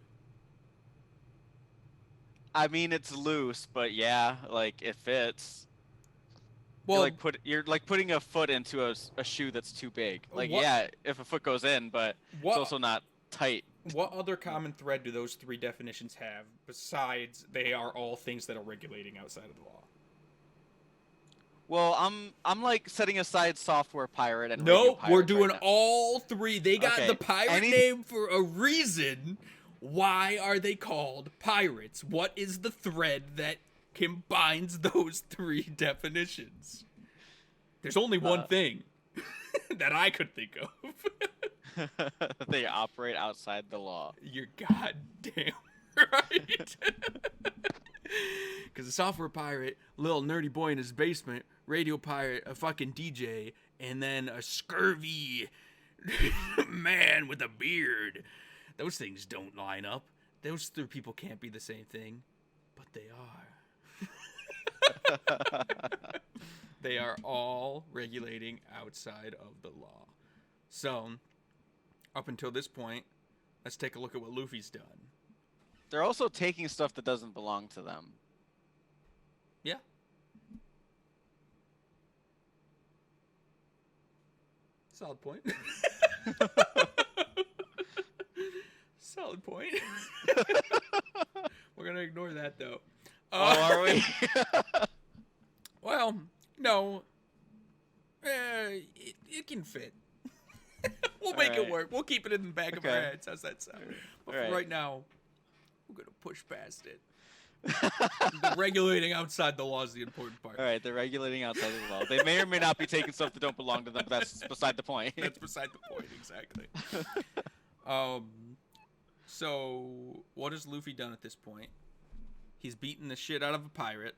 A: I mean, it's loose, but yeah, like it fits.
B: Well,
A: You're like putting a foot into a shoe that's too big. Like,
B: What-
A: yeah, if a foot goes in, but
B: What-
A: it's also not tight.
B: what other common thread do those 3 definitions have besides they are all things that are regulating outside of the law?
A: Well, I'm like setting aside software pirate and
B: No,
A: radio
B: we're
A: pirates
B: doing
A: right now.
B: all 3. They got
A: Okay,
B: the pirate name for a reason. Why are they called pirates? What is the thread that combines those 3 definitions? There's only one thing that I could think of.
A: They operate outside the law.
B: You're goddamn right. Because a software pirate, little nerdy boy in his basement, radio pirate, a fucking DJ, and then a scurvy man with a beard. Those things don't line up. Those 3 people can't be the same thing, but they are. They are all regulating outside of the law. So, up until this point, let's take a look at what Luffy's done.
A: They're also taking stuff that doesn't belong to them.
B: Yeah. Solid point. Solid point. We're gonna ignore that though.
A: Oh, are we?
B: Well, no. It can fit. We'll make it work. We'll keep it in the back of our heads. How's that sound? But for right now, we're gonna push past it. The regulating outside the law is the important part.
A: All right, they're regulating outside of the law. They may or may not be taking stuff that don't belong to them, but that's beside the point.
B: That's beside the point, exactly. So what has Luffy done at this point? He's beaten the shit out of a pirate.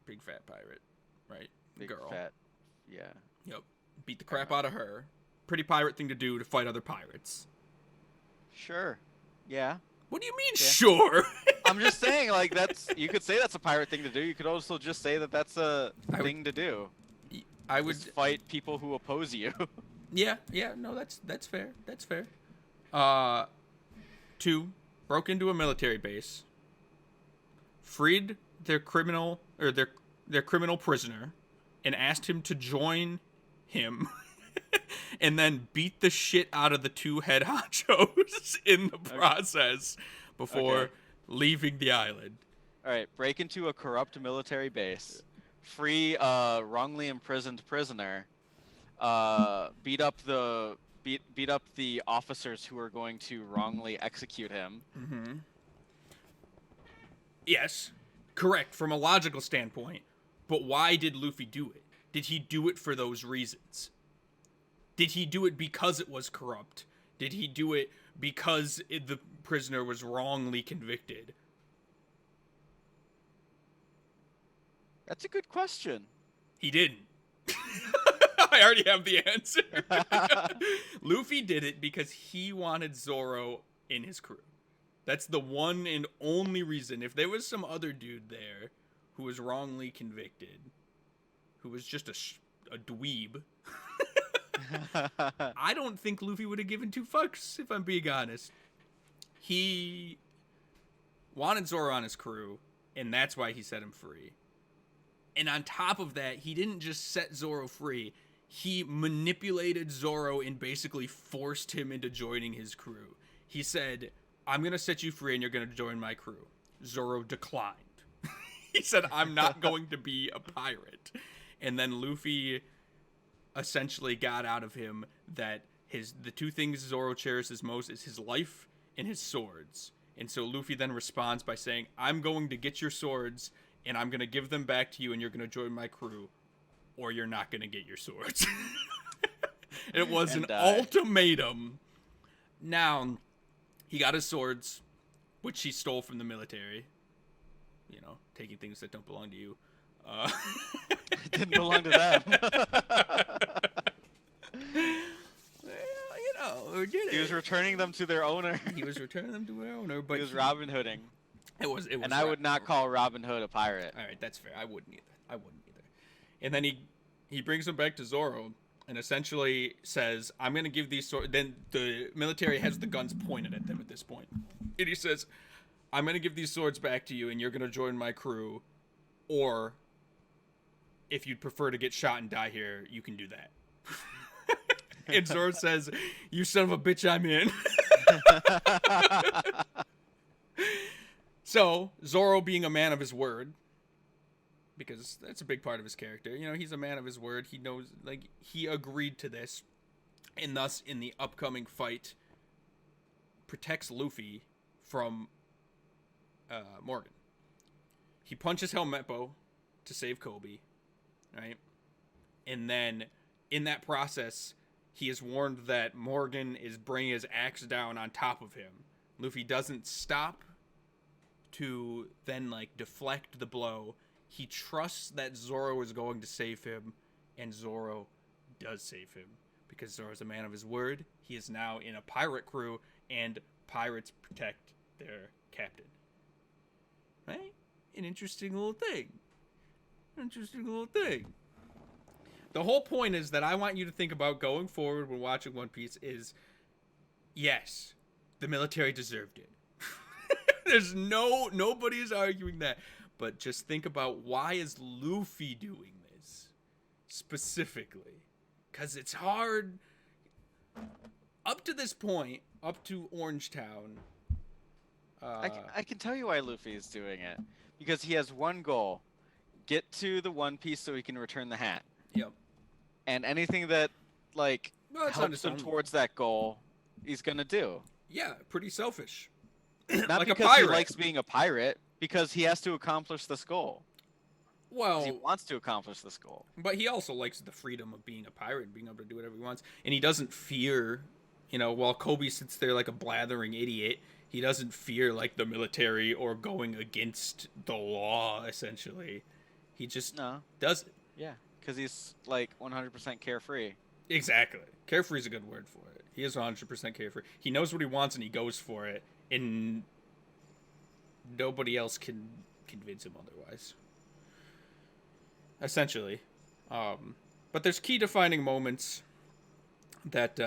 B: Big fat pirate, right?
A: Big
B: Girl.
A: fat, yeah.
B: Yep. Beat the crap out of her. Pretty pirate thing to do to fight other pirates.
A: Sure. Yeah.
B: What do you mean,
A: Yeah.
B: sure?
A: I'm just saying, like, you could say that's a pirate thing to do. You could also just say that that's a thing to do.
B: I would
A: Just fight people who oppose you.
B: Yeah, no, that's fair. That's fair. 2, broke into a military base, freed their criminal or their their criminal prisoner, and asked him to join him and then beat the shit out of the two head honchos in the process before leaving the island.
A: All right, break into a corrupt military base, free a wrongly imprisoned prisoner, beat up the officers who are going to wrongly execute him.
B: Mm-hmm. Yes, correct from a logical standpoint. But why did Luffy do it? Did he do it for those reasons? Did he do it because it was corrupt? Did he do it because the prisoner was wrongly convicted?
A: That's a good question.
B: He didn't. I already have the answer. Luffy did it because he wanted Zoro in his crew. That's the one and only reason. If there was some other dude there who was wrongly convicted, who was just a dweeb, I don't think Luffy would have given two fucks, if I'm being honest. He wanted Zoro on his crew, and that's why he set him free. And on top of that, he didn't just set Zoro free. He manipulated Zoro and basically forced him into joining his crew. He said, I'm going to set you free and you're going to join my crew. Zoro declined. He said, I'm not going to be a pirate. And then Luffy essentially got out of him that the two things Zoro cherishes most is his life and his swords. And so Luffy then responds by saying, I'm going to get your swords and I'm going to give them back to you and you're going to join my crew or you're not going to get your swords. It was an ultimatum. Now, he got his swords, which he stole from the military. You know, taking things that don't belong to you.
A: It didn't belong to them.
B: Well, you know,
A: he was returning them to their owner.
B: He was returning them to their owner, but
A: he was Robin Hooding.
B: It was.
A: And I would not call Robin Hood a pirate.
B: All right, that's fair. I wouldn't either. And then he brings them back to Zoro and essentially says, I'm going to give these swords. Then the military has the guns pointed at them at this point. And he says, I'm going to give these swords back to you and you're going to join my crew. Or if you'd prefer to get shot and die here, you can do that. And Zoro says, you son of a bitch, I'm in. So, Zoro being a man of his word, because that's a big part of his character. You know, he's a man of his word. He knows, like, he agreed to this. And thus, in the upcoming fight, protects Luffy from Morgan. He punches Helmeppo to save Kobe, right? And then, in that process, he is warned that Morgan is bringing his axe down on top of him. Luffy doesn't stop to then, like, deflect the blow. He trusts that Zoro is going to save him, and Zoro does save him. Because Zoro is a man of his word. He is now in a pirate crew, and pirates protect their captain. Right? An interesting little thing. The whole point is that I want you to think about going forward when watching One Piece is, yes, the military deserved it. There's nobody's arguing that. But just think about, why is Luffy doing this specifically? Because it's hard. Up to this point, up to Orange Town.
A: I can tell you why Luffy is doing it. Because he has one goal. Get to the One Piece so he can return the hat.
B: Yep.
A: And anything that, like, helps him towards that goal, he's going to do.
B: Yeah, pretty selfish.
A: Not
B: like
A: because he likes being a pirate, because he has to accomplish this goal.
B: Well,
A: he wants to accomplish this goal.
B: But he also likes the freedom of being a pirate and being able to do whatever he wants. And he doesn't fear, you know, while Kobe sits there like a blathering idiot, he doesn't fear, like, the military or going against the law, essentially. He just does it.
A: Yeah, because he's, like, 100% carefree.
B: Exactly. Carefree is a good word for it. He is 100% carefree. He knows what he wants and he goes for it. And nobody else can convince him otherwise. Essentially. But there's key defining moments that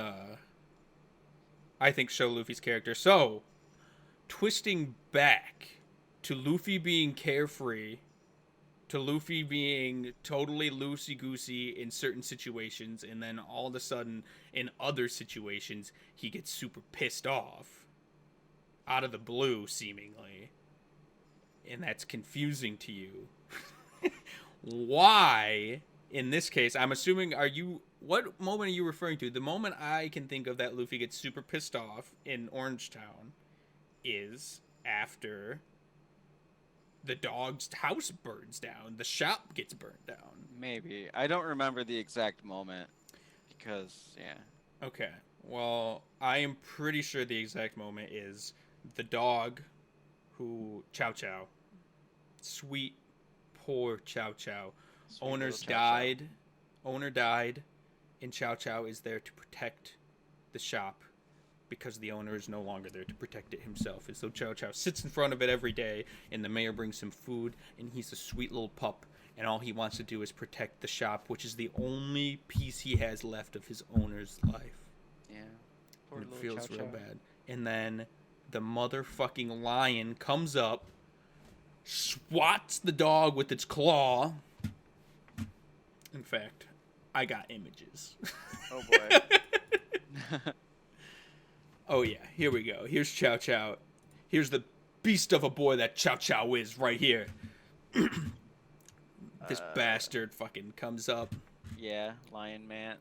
B: I think show Luffy's character. So, twisting back to Luffy being carefree to Luffy being totally loosey-goosey in certain situations, and then all of a sudden, in other situations, he gets super pissed off. Out of the blue, seemingly. And that's confusing to you. Why, in this case, I'm assuming, what moment are you referring to? The moment I can think of that Luffy gets super pissed off in Orange Town is after the dog's house burns down. The shop gets burned down.
A: Maybe. I don't remember the exact moment because, yeah.
B: Okay. Well, I am pretty sure the exact moment is the dog who ChouChou. Sweet, poor ChouChou. Owner died, and ChouChou is there to protect the shop because the owner is no longer there to protect it himself. And so ChouChou sits in front of it every day, and the mayor brings him food, and he's a sweet little pup, and all he wants to do is protect the shop, which is the only piece he has left of his owner's life.
A: Yeah. Poor
B: And it
A: little
B: feels
A: ChouChou.
B: real bad. And then the motherfucking lion comes up, swats the dog with its claw. In fact, I got images.
A: Oh boy.
B: Oh yeah, here we go. Here's ChouChou. Here's the beast of a boy that ChouChou is right here. This bastard fucking comes up.
A: Yeah, lion man.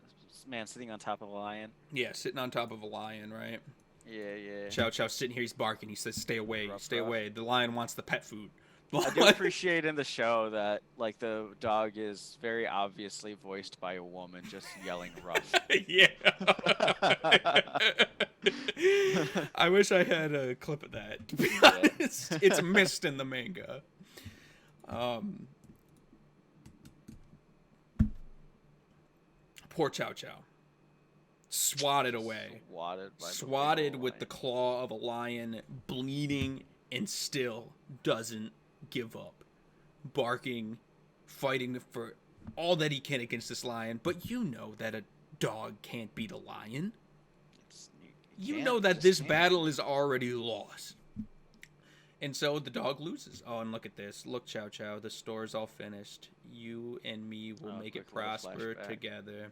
A: Man sitting on top of a lion.
B: Yeah, sitting on top of a lion, right?
A: Yeah.
B: ChouChou's sitting here, he's barking. He says, stay away,
A: Rough.
B: stay away. The lion wants the pet food.
A: I do appreciate in the show that, like, the dog is very obviously voiced by a woman just yelling rough.
B: Yeah. I wish I had a clip of that, to be honest. It's missed in the manga. Poor ChouChou. Swatted away. Swatted with the claw of a lion, bleeding, and still doesn't give up. Barking, fighting for all that he can against this lion. But you know that a dog can't beat a lion. You know that this battle is already lost. And so the dog loses. Oh, and look at this. Look, ChouChou, the store's all finished. You and me will make it prosper together.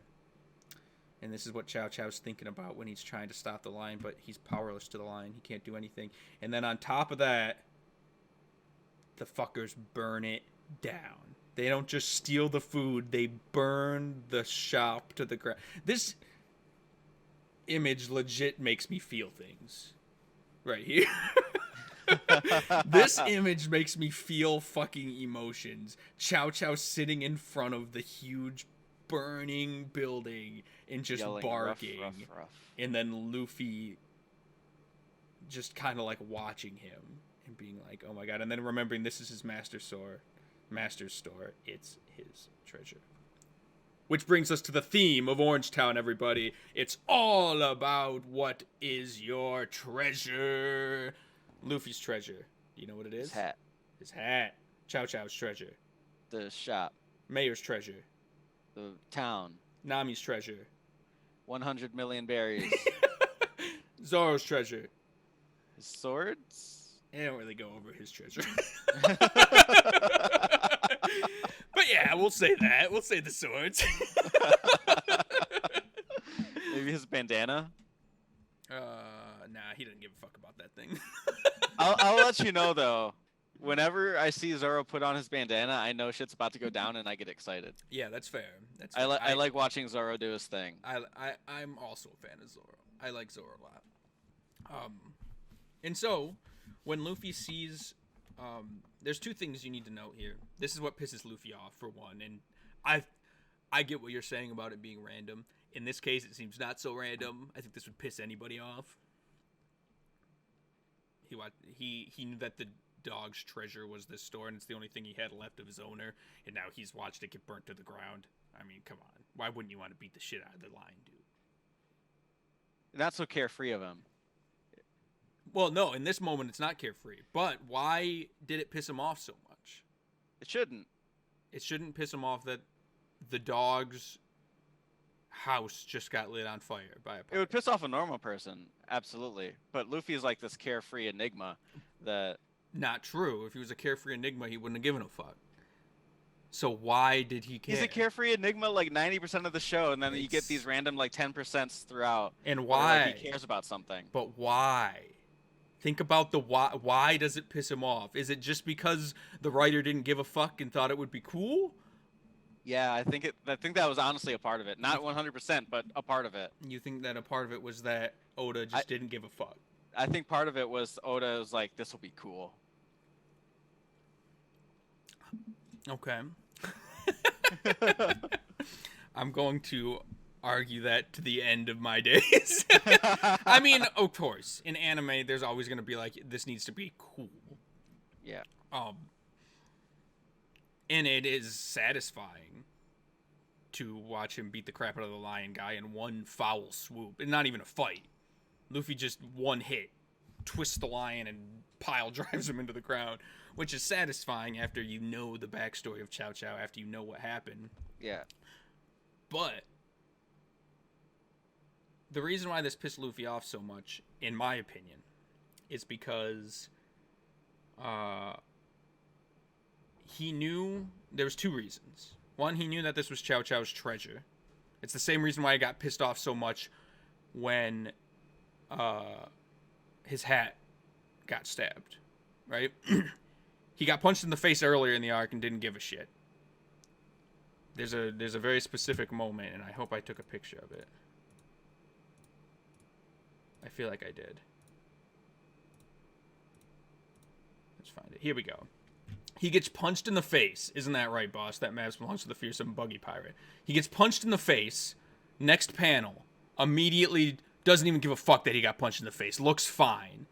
B: And this is what ChouChou's thinking about when he's trying to stop the lion, but he's powerless to the lion. He can't do anything. And then on top of that, the fuckers burn it down. They don't just steal the food, they burn the shop to the ground. This image legit makes me feel things. Right here. This image makes me feel fucking emotions. ChouChou sitting in front of the huge burning building and just yelling, barking. Rough. And then Luffy just kind of like watching him and being like, oh my god. And then remembering this is his master's store. It's his treasure. Which brings us to the theme of Orange Town, everybody. It's all about what is your treasure. Luffy's treasure. Do you know what it is? His hat. ChouChou's treasure.
A: The shop.
B: Mayor's treasure.
A: The town.
B: Nami's treasure.
A: 100 million berries.
B: Zoro's treasure.
A: His swords?
B: They don't really go over his treasure. But yeah, we'll say that. We'll say the swords.
A: Maybe his bandana?
B: Nah, he doesn't give a fuck about that thing.
A: I'll let you know, though. Whenever I see Zoro put on his bandana, I know shit's about to go down, and I get excited.
B: Yeah, that's fair.
A: I like watching Zoro do his thing.
B: I'm also a fan of Zoro. I like Zoro a lot. And so, when Luffy sees, there's two things you need to note here. This is what pisses Luffy off, for one, and I get what you're saying about it being random. In this case, it seems not so random. I think this would piss anybody off. He knew that the dog's treasure was this store, and it's the only thing he had left of his owner, and now he's watched it get burnt to the ground. I mean, come on. Why wouldn't you want to beat the shit out of the lion, dude?
A: Not so carefree of him.
B: Well, no, in this moment it's not carefree. But why did it piss him off so much?
A: It shouldn't.
B: It shouldn't piss him off that the dog's house just got lit on fire by a pirate.
A: It would piss off a normal person, absolutely. But Luffy is like this carefree enigma that...
B: Not true. If he was a carefree enigma, he wouldn't have given a fuck. So why did he
A: He's
B: care?
A: a carefree enigma like 90% of the show, and then you get these
B: It's
A: random like 10% throughout
B: and
A: where like he
B: why?
A: cares about something.
B: But why? Think about the why. Why does it piss him off? Is it just because the writer didn't give a fuck and thought it would be cool?
A: Yeah, I think that was honestly a part of it.
B: You,
A: Not 100%, but a part of it.
B: you think that a part of it was that Oda
A: I
B: just didn't give a fuck?
A: I think part of it was Oda was like, this will be cool.
B: Okay. I'm going to argue that to the end of my days. I mean, of course, in anime, there's always going to be like, this needs to be cool.
A: Yeah.
B: Um, and it is satisfying to watch him beat the crap out of the lion guy in one foul swoop, and not even a fight. Luffy just one hit, twists the lion, and pile drives him into the ground, which is satisfying after you know the backstory of ChouChou, after you know what happened.
A: Yeah.
B: But the reason why this pissed Luffy off so much, in my opinion, is because he knew there was two reasons. One, he knew that this was ChouChou's treasure. It's the same reason why I got pissed off so much when his hat got stabbed, right? He got punched in the face earlier in the arc and didn't give a shit. There's a very specific moment, and I hope I took a picture of it. I feel like I did. Let's find it. Here we go. He gets punched in the face. Isn't that right, boss? That map belongs to the fearsome Buggy pirate. He gets punched in the face. Next panel. Immediately doesn't even give a fuck that he got punched in the face. Looks fine.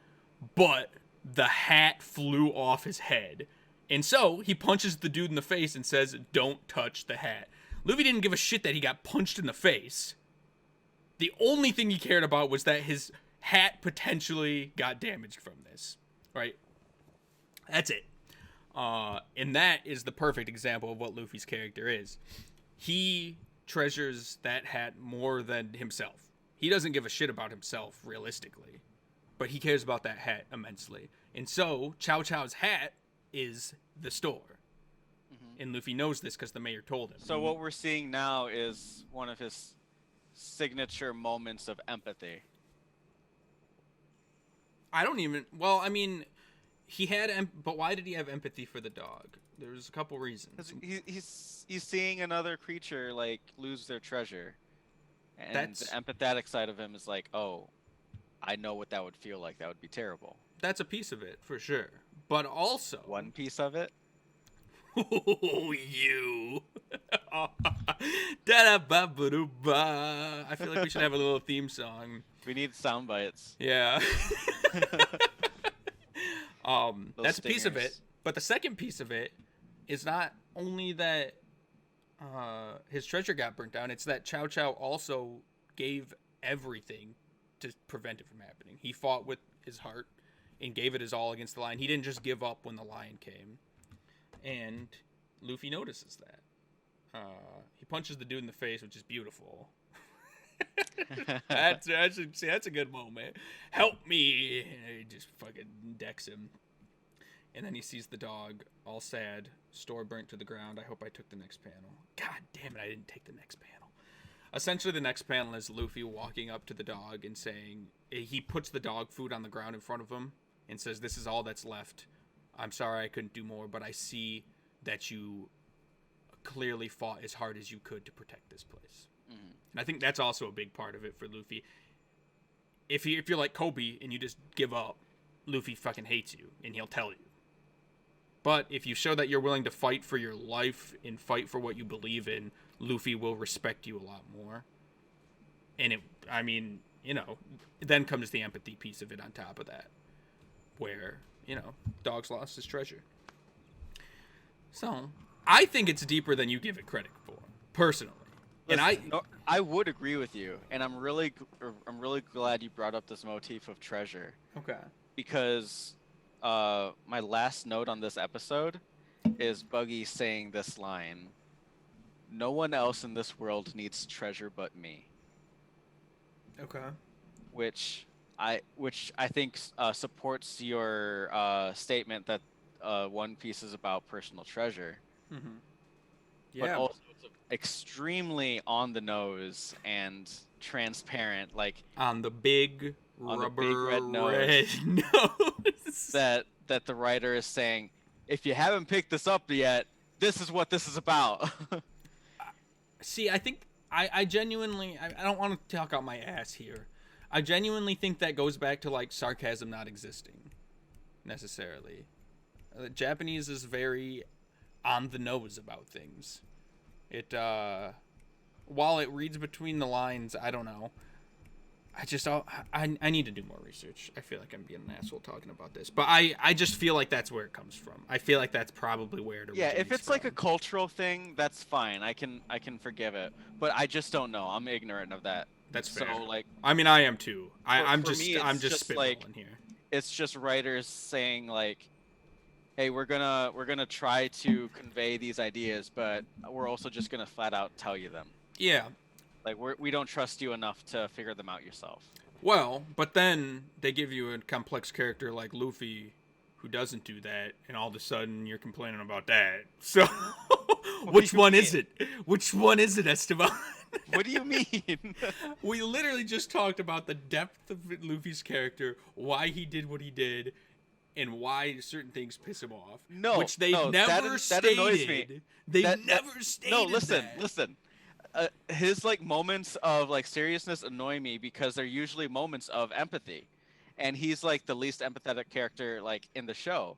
B: But the hat flew off his head. And so he punches the dude in the face and says, "Don't touch the hat." Luffy didn't give a shit that he got punched in the face. The only thing he cared about was that his hat potentially got damaged from this. Right? That's it. And that is the perfect example of what Luffy's character is. He treasures that hat more than himself. He doesn't give a shit about himself, realistically. But he cares about that hat immensely. And so, ChouChou's hat is the store. Mm-hmm. And Luffy knows this because the mayor told him.
A: So what we're seeing now is one of his signature moments of empathy.
B: I don't even... Well, I mean... He had, but why did he have empathy for the dog? There's a couple reasons.
A: He's seeing another creature like lose their treasure, and the empathetic side of him is like, oh, I know what that would feel like. That would be terrible.
B: That's a piece of it for sure, but also
A: one piece of it.
B: Oh, you! Da-da-ba-ba-do-ba. I feel like we should have a little theme song.
A: We need sound bites.
B: Yeah. That's a piece of it, but the second piece of it is not only that his treasure got burnt down, it's that ChouChou also gave everything to prevent it from happening. He fought with his heart and gave it his all against the lion. He didn't just give up when the lion came. And Luffy notices that. He punches the dude in the face, which is beautiful. That's a good moment. Help me! And he just fucking decks him. And then he sees the dog, all sad, store burnt to the ground. I hope I took the next panel. God damn it, I didn't take the next panel. Essentially, the next panel is Luffy walking up to the dog and saying, he puts the dog food on the ground in front of him and says, "This is all that's left. I'm sorry I couldn't do more, but I see that you clearly fought as hard as you could to protect this place." Mm-hmm. And I think that's also a big part of it for Luffy. If you're like Kobe and you just give up, Luffy fucking hates you, and he'll tell you. But if you show that you're willing to fight for your life and fight for what you believe in, Luffy will respect you a lot more. And then comes the empathy piece of it on top of that. Where, dog's lost his treasure. So, I think it's deeper than you give it credit for, personally.
A: Listen, I would agree with you, and I'm really glad you brought up this motif of treasure.
B: Okay.
A: Because my last note on this episode is Buggy saying this line: "No one else in this world needs treasure but me."
B: Okay.
A: Which I think supports your statement that One Piece is about personal treasure. Mm-hmm. but
B: Yeah,
A: also it's extremely on the nose and transparent, like
B: on the big
A: on the big
B: rubber
A: red
B: red
A: nose
B: nose.
A: that the writer is saying, if you haven't picked this up yet, this is what this is about.
B: See, I think I genuinely I don't want to talk out my ass here. I genuinely think that goes back to like sarcasm not existing necessarily. Japanese is very on the nose about things. It while it reads between the lines, I don't know. I need to do more research. I feel like I'm being an asshole talking about this, but I just feel like that's where it comes from. I feel like that's probably where it
A: Yeah,
B: originates
A: if it's
B: from.
A: like a cultural thing, that's fine. I can forgive it. But I just don't know. I'm ignorant of that.
B: That's
A: So
B: fair.
A: like
B: I mean, I am too. I'm
A: for me,
B: I'm
A: it's
B: just
A: just like
B: spitballing here.
A: it's just writers saying like, hey, we're gonna try to convey these ideas, but we're also just gonna flat out tell you them.
B: Yeah.
A: Like we don't trust you enough to figure them out yourself.
B: Well, but then they give you a complex character like Luffy who doesn't do that, and all of a sudden you're complaining about that. So,
A: What do
B: which
A: you
B: one
A: mean?
B: is it? Which one is it, Esteban?
A: What do you mean?
B: We literally just talked about the depth of Luffy's character, why he did what he did, and why certain things piss him off.
A: No,
B: Which they
A: no,
B: never
A: that annoys me.
B: stated. They
A: That
B: never stated
A: no, listen,
B: that.
A: listen. His like moments of like seriousness annoy me because they're usually moments of empathy, and he's like the least empathetic character like in the show,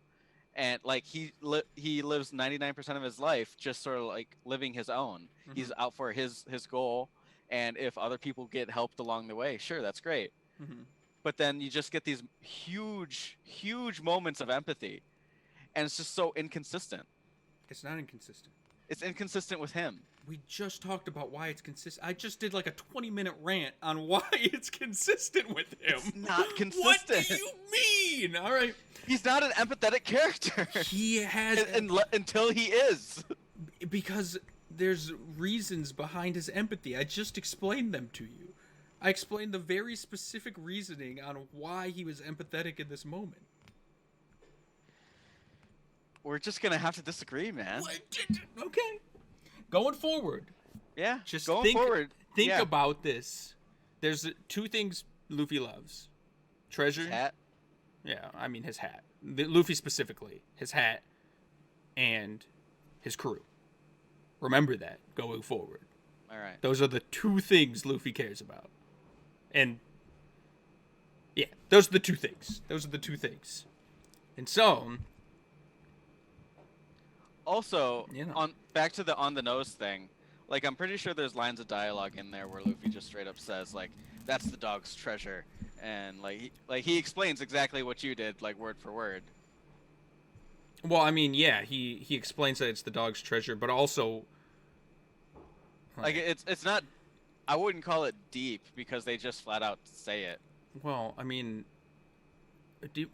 A: and like he lives 99% of his life just sort of like living his own.
B: Mm-hmm.
A: He's out for his goal, and if other people get helped along the way, sure, that's great.
B: Mm-hmm.
A: But then you just get these huge moments of empathy, and it's just so inconsistent.
B: It's not inconsistent.
A: It's inconsistent with him.
B: We just talked about why it's consistent. I just did like a 20-minute rant on why it's consistent with him.
A: It's not
B: What do
A: consistent.
B: you mean? All right.
A: He's not an empathetic character.
B: He has
A: Until he is.
B: because there's reasons behind his empathy. I just explained them to you. I explained the very specific reasoning on why he was empathetic in this moment.
A: We're just gonna have to disagree, man.
B: What? Okay. Going forward,
A: Yeah,
B: just
A: going
B: think
A: forward.
B: think
A: yeah.
B: about this. There's two things Luffy loves: treasure.
A: His hat.
B: Yeah, I mean his hat. Luffy specifically, his hat, and his crew. Remember that going forward.
A: All right.
B: Those are the two things Luffy cares about. And yeah, those are the two things. Those are the two things. And so,
A: Also,
B: you know.
A: on back to the on the nose thing. Like I'm pretty sure there's lines of dialogue in there where Luffy just straight up says like, "That's the dog's treasure," and he explains exactly what you did, like word for word.
B: Well, I mean, yeah, he explains that it's the dog's treasure, but also
A: Like it's not. I wouldn't call it deep because they just flat out say it.
B: well, I mean, deep.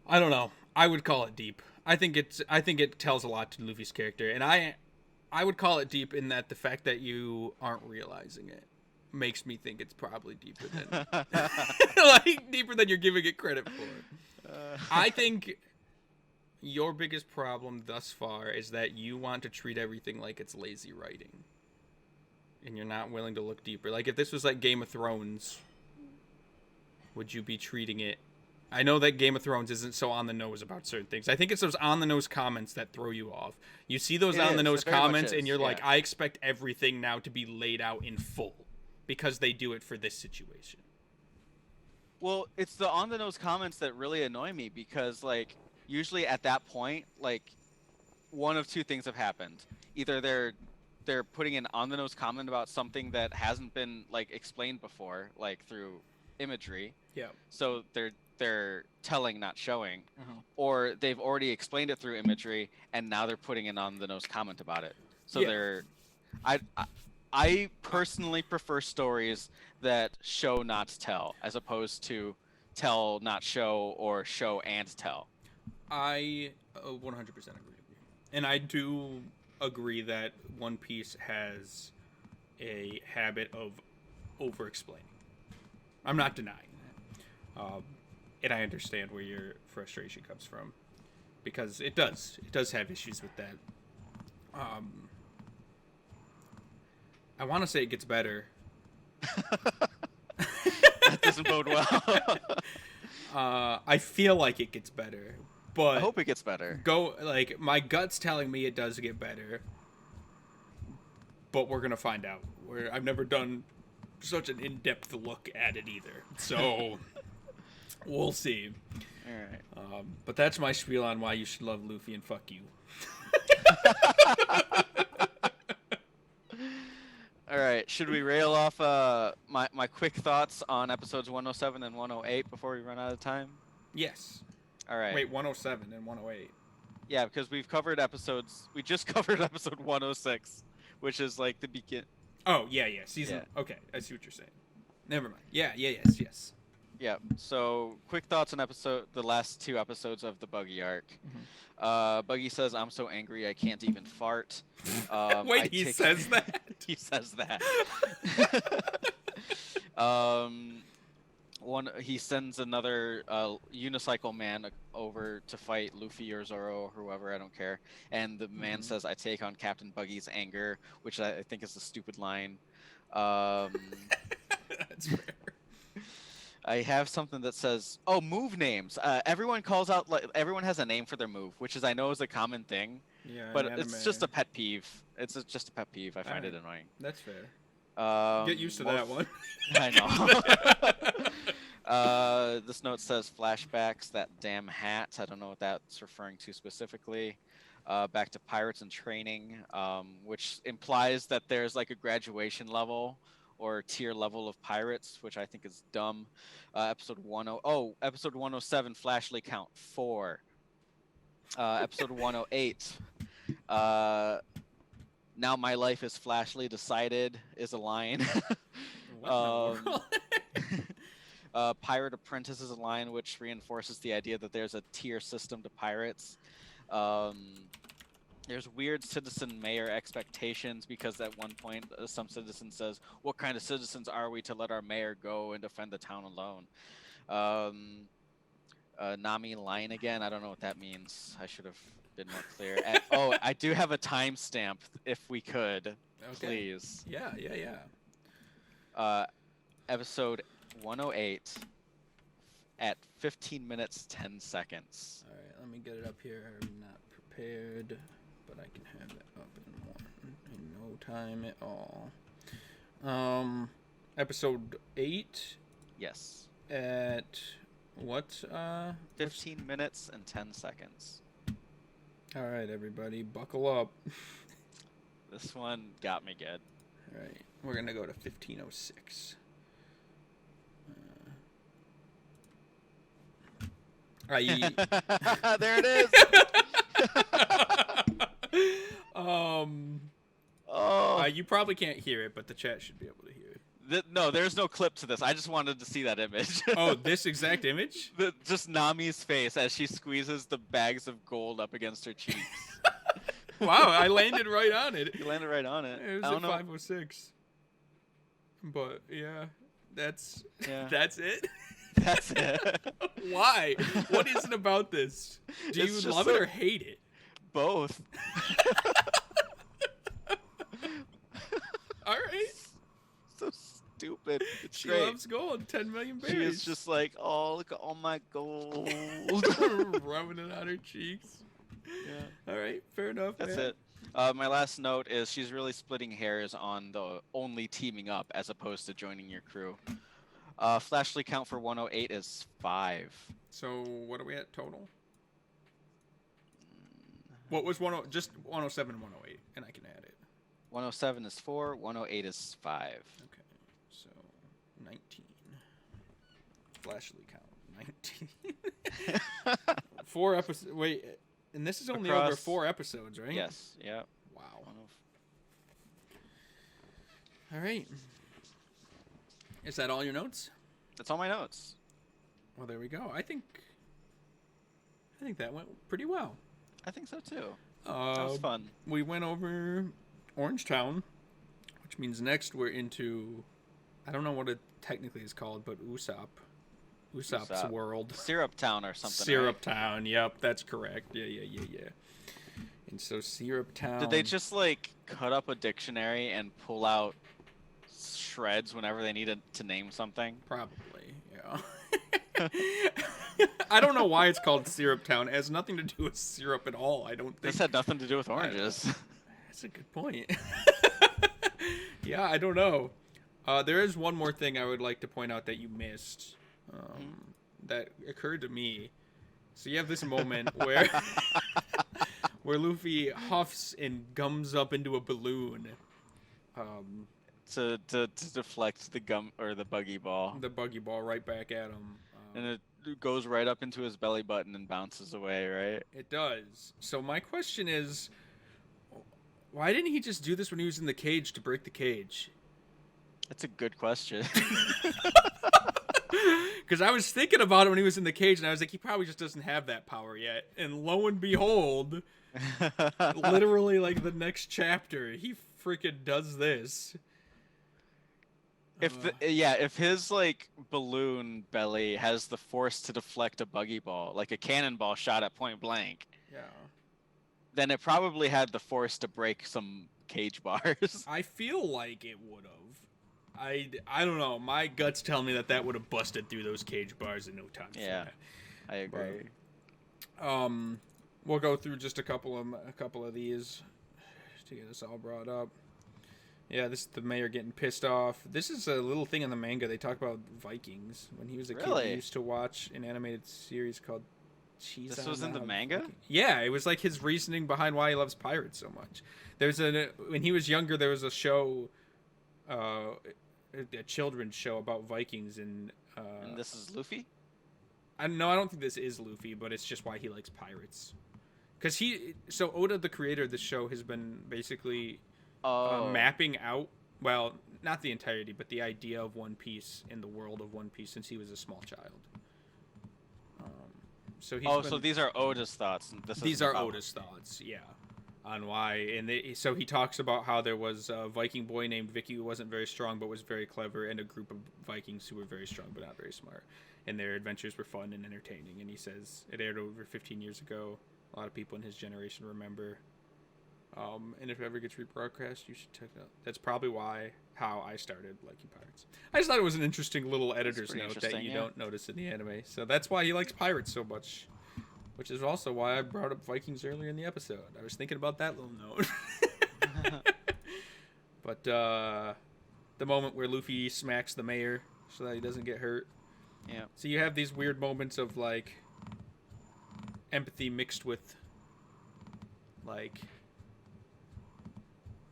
B: I don't know. I would call it deep. I think it tells a lot to Luffy's character, and I would call it deep in that the fact that you aren't realizing it makes me think it's probably deeper than like deeper than you're giving it credit for. I think your biggest problem thus far is that you want to treat everything like it's lazy writing. And you're not willing to look deeper. Like if this was like Game of Thrones, would you be treating it? I know that Game of Thrones isn't so on the nose about certain things. I think it's those on the nose comments that throw you off. You see those on the nose comments and you're like, I expect everything now to be laid out in full because they do it for this situation.
A: Well, it's the on the nose comments that really annoy me because like usually at that point, like one of two things have happened. Either they're putting an on the nose comment about something that hasn't been like explained before, like through imagery.
B: Yeah.
A: So they're telling, not showing, or they've already explained it through imagery and now they're putting an on the nose comment about it. So
B: Yeah.
A: I personally prefer stories that show not tell as opposed to tell not show or show and tell.
B: I 100% agree with you. And I do agree that One Piece has a habit of over-explaining. I'm not denying that. And I understand where your frustration comes from. Because it does have issues with that. Um, I want to say it gets better.
A: That doesn't bode well.
B: I feel like it gets better, but
A: I hope it gets better.
B: My gut's telling me it does get better, but we're gonna find out. I've never done such an in-depth look at it either, so we'll see.
A: All right.
B: But that's my spiel on why you should love Luffy and fuck you.
A: All right. Should we rail off my quick thoughts on episodes 107 and 108 before we run out of time?
B: Yes.
A: All right.
B: Wait, 107 and 108.
A: Yeah, because we've covered episodes. We just covered episode 106, which is like the begin.
B: Oh, yeah. Season.
A: Yeah.
B: Okay, I see what you're saying. Never mind. Yes.
A: Yeah. So, quick thoughts on the last 2 episodes of the Buggy arc.
B: Mm-hmm.
A: Buggy says, "I'm so angry I can't even fart."
B: Wait, he says that?
A: He says that. He sends another unicycle man over to fight Luffy or Zoro or whoever, I don't care. And the man says, "I take on Captain Buggy's anger," which I think is a stupid line.
B: That's fair.
A: I have something that says, move names. Everyone everyone has a name for their move, which I know is a common thing.
B: Yeah,
A: but it's just a pet peeve. It's just a pet peeve. I find it annoying.
B: That's fair. Get used to that one.
A: I know. This note says flashbacks, that damn hat. I don't know what that's referring to specifically. Back to pirates in training, which implies that there's like a graduation level or tier level of pirates, which I think is dumb. Episode 107, Flashly count 4. Episode 108. Now my life is flashly decided is a line. Pirate Apprentice is a line which reinforces the idea that there's a tier system to pirates. There's weird citizen mayor expectations because at one point some citizen says, "What kind of citizens are we to let our mayor go and defend the town alone?" Nami line again. I don't know what that means. I should have been more clear. I do have a timestamp if we could, please.
B: Yeah.
A: Episode 108 at 15 minutes 10 seconds.
B: All right, let me get it up here. I'm not prepared, but I can have it up in no time at all. Episode 8.
A: Yes.
B: At what?
A: 15 minutes and 10 seconds.
B: All right, everybody, buckle up.
A: This one got me good.
B: All right, we're gonna go to 15:06.
A: There it is.
B: You probably can't hear it, but the chat should be able to hear it.
A: No, there's no clip to this. I just wanted to see that image.
B: Oh, this exact image?
A: Just Nami's face as she squeezes the bags of gold up against her cheeks.
B: Wow, I landed right on it.
A: You landed right on it.
B: It was at 5:06. But yeah, that's it.
A: That's it.
B: Why? What is it about this? Do you love it or hate it?
A: Both.
B: All right.
A: So stupid. It's
B: she
A: great.
B: loves gold. 10 million berries.
A: She is just like, oh, look at all my gold.
B: Rubbing it on her cheeks.
A: Yeah.
B: All right. Fair enough.
A: That's
B: man.
A: it. My last note is she's really splitting hairs on the only teaming up as opposed to joining your crew. Flashly count for 108 is 5.
B: So what are we at total? What was just 107 and 108, and I can add it.
A: 107 is 4, 108 is 5.
B: Okay, so 19. Flashly count 19. 4 episodes. Wait, and this is only over 4 episodes, right?
A: Yes. Yeah.
B: Wow. All right. Is that all your notes?
A: That's all my notes.
B: Well, there we go. I think that went pretty well.
A: I think so too. That was fun.
B: We went over Orange Town, which means next we're into, I don't know what it technically is called, but Usopp's world.
A: Syrup Town or something.
B: Syrup Town. Yep, that's correct. Yeah. And so Syrup
A: Did they
B: Town,
A: just like cut up a dictionary and pull out shreds whenever they needed to name something?
B: probably, yeah. I don't know why it's called Syrup Town. It has nothing to do with syrup at all. I don't
A: This
B: think.
A: had nothing to do with
B: I,
A: oranges.
B: that's a good point. Yeah, I don't know. There is one more thing I would like to point out that you missed. That occurred to me. So you have this moment where where Luffy huffs and gums up into a balloon.
A: To deflect the gum or the buggy ball,
B: The buggy ball right back at him.
A: and it goes right up into his belly button and bounces away, right?
B: It does. So my question is, why didn't he just do this when he was in the cage to break the cage?
A: That's a good question.
B: Because I was thinking about it when he was in the cage, and I was like, he probably just doesn't have that power yet. And lo and behold, literally like the next chapter, he freaking does this.
A: If his like balloon belly has the force to deflect a buggy ball, like a cannonball shot at point blank,
B: Yeah.
A: then it probably had the force to break some cage bars.
B: I feel like it would have. I don't know. My guts tell me that would have busted through those cage bars in no time.
A: Yeah, I agree.
B: But, we'll go through just a couple of these to get us all brought up. Yeah, this is the mayor getting pissed off. This is a little thing in the manga. They talk about Vikings. When he was a kid, he used to watch an animated series called Cheese.
A: This was in the manga?
B: Yeah, it was like his reasoning behind why he loves pirates so much. When he was younger, there was a show, a children's show about Vikings, and
A: this is Luffy?
B: I don't think this is Luffy, but it's just why he likes pirates. Because Oda, the creator of the show, has been basically mapping out, well, not the entirety, but the idea of One Piece in the world of One Piece since he was a small child. So
A: these are Oda's thoughts.
B: These are Oda's thoughts, yeah, on why. And so he talks about how there was a Viking boy named Vicky who wasn't very strong but was very clever, and a group of Vikings who were very strong but not very smart. And their adventures were fun and entertaining. And he says it aired over 15 years ago. A lot of people in his generation remember. And if it ever gets rebroadcast, you should check it out. That's probably how I started liking pirates. I just thought it was an interesting little editor's note that you don't notice in the anime. So that's why he likes pirates so much. Which is also why I brought up Vikings earlier in the episode. I was thinking about that little note. But the moment where Luffy smacks the mayor so that he doesn't get hurt.
A: Yeah.
B: So you have these weird moments of like empathy mixed with like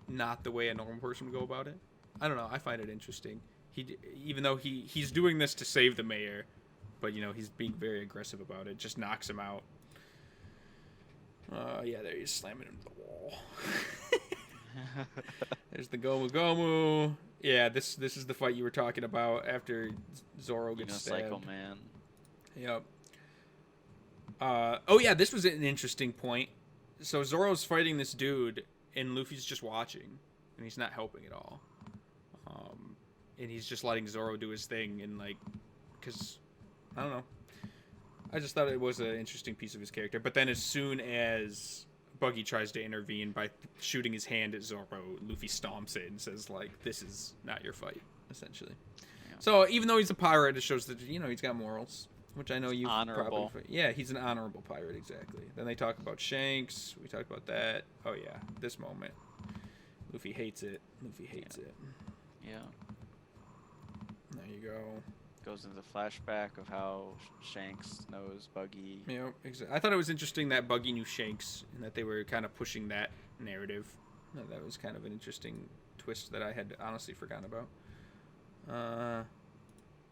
B: not the way a normal person would go about it. I don't know. I find it interesting. Even though he's doing this to save the mayor, but he's being very aggressive about it. Just knocks him out. Yeah, there he's slamming into the wall. There's the Gomu Gomu. Yeah, this is the fight you were talking about after Zoro gets stabbed.
A: Unicycle Man.
B: Yep. Oh yeah, this was an interesting point. So Zoro's fighting this dude, and Luffy's just watching, and he's not helping at all. And he's just letting Zoro do his thing, and because I don't know. I just thought it was an interesting piece of his character. But then as soon as Buggy tries to intervene by shooting his hand at Zoro, Luffy stomps it and says, this is not your fight, essentially. Yeah. So even though he's a pirate, it shows that, he's got morals, which I know you
A: honorable.
B: Yeah, he's an honorable pirate, exactly. Then they talk about Shanks. We talked about that. Oh, yeah, this moment. Luffy hates it.
A: Yeah.
B: There you go.
A: Goes into the flashback of how Shanks knows Buggy.
B: Yeah, exactly. I thought it was interesting that Buggy knew Shanks and that they were kind of pushing that narrative. That was kind of an interesting twist that I had honestly forgotten about.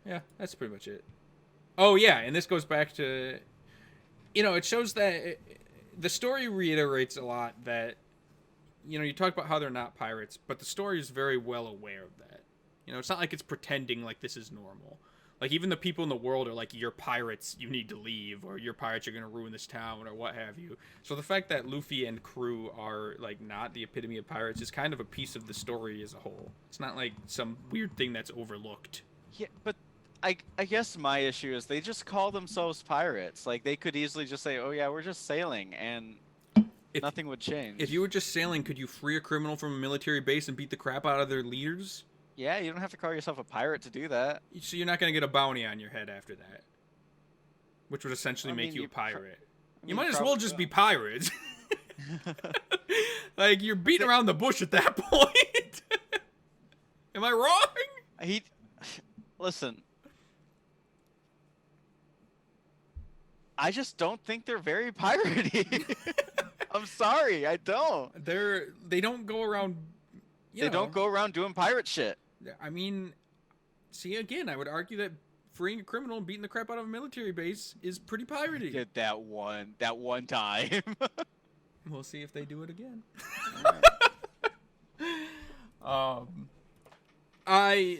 B: Yeah, that's pretty much it. Oh, yeah, and this goes back to, it shows that the story reiterates a lot that, you talk about how they're not pirates, but the story is very well aware of that. It's not like it's pretending like this is normal. Even the people in the world are like, you're pirates, you need to leave, or you're pirates, you're going to ruin this town, or what have you. So the fact that Luffy and crew are, not the epitome of pirates is kind of a piece of the story as a whole. It's not like some weird thing that's overlooked.
A: Yeah, but I guess my issue is they just call themselves pirates. They could easily just say, oh yeah, we're just sailing, and Nothing would change.
B: If you were just sailing, could you free a criminal from a military base and beat the crap out of their leaders?
A: Yeah, you don't have to call yourself a pirate to do that.
B: So you're not going to get a bounty on your head after that, which would essentially make you a pirate. You might as well just be pirates. Like, you're beating around the bush at that point. Am I wrong?
A: Listen. I just don't think they're very piratey. I'm sorry, I don't.
B: They don't go around.
A: They don't go around doing pirate shit.
B: I mean, see, again, I would argue that freeing a criminal and beating the crap out of a military base is pretty piratey.
A: Did that one time.
B: We'll see if they do it again.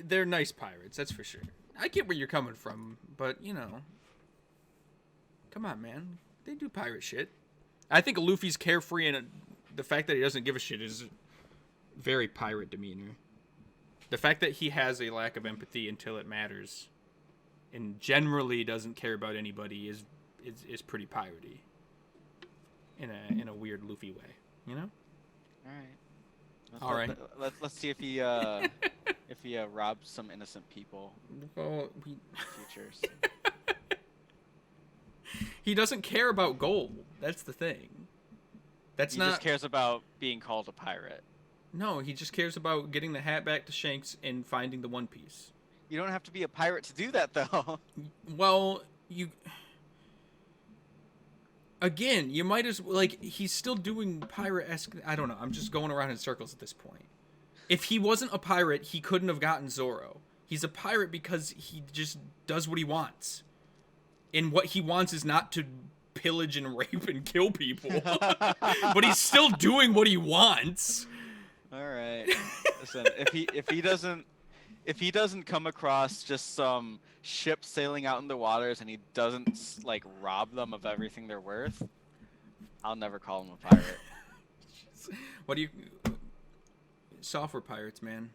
B: They're nice pirates, that's for sure. I get where you're coming from, but come on, man. They do pirate shit. I think Luffy's carefree and the fact that he doesn't give a shit is very pirate demeanor. The fact that he has a lack of empathy until it matters and generally doesn't care about anybody is pretty piratey. In a weird Luffy way,
A: All right. Let's see if he robs some innocent people.
B: Well,
A: Futures.
B: He doesn't care about gold. That's the thing. He just
A: cares about being called a pirate.
B: No, he just cares about getting the hat back to Shanks and finding the One Piece.
A: You don't have to be a pirate to do that, though.
B: Well, Again, you might as well, he's still doing pirate-esque. I don't know. I'm just going around in circles at this point. If he wasn't a pirate, he couldn't have gotten Zoro. He's a pirate because he just does what he wants. And what he wants is not to pillage and rape and kill people. But he's still doing what he wants.
A: All right. Listen, if he doesn't come across just some ship sailing out in the waters and he doesn't rob them of everything they're worth, I'll never call him a pirate.
B: What do you software pirates, man?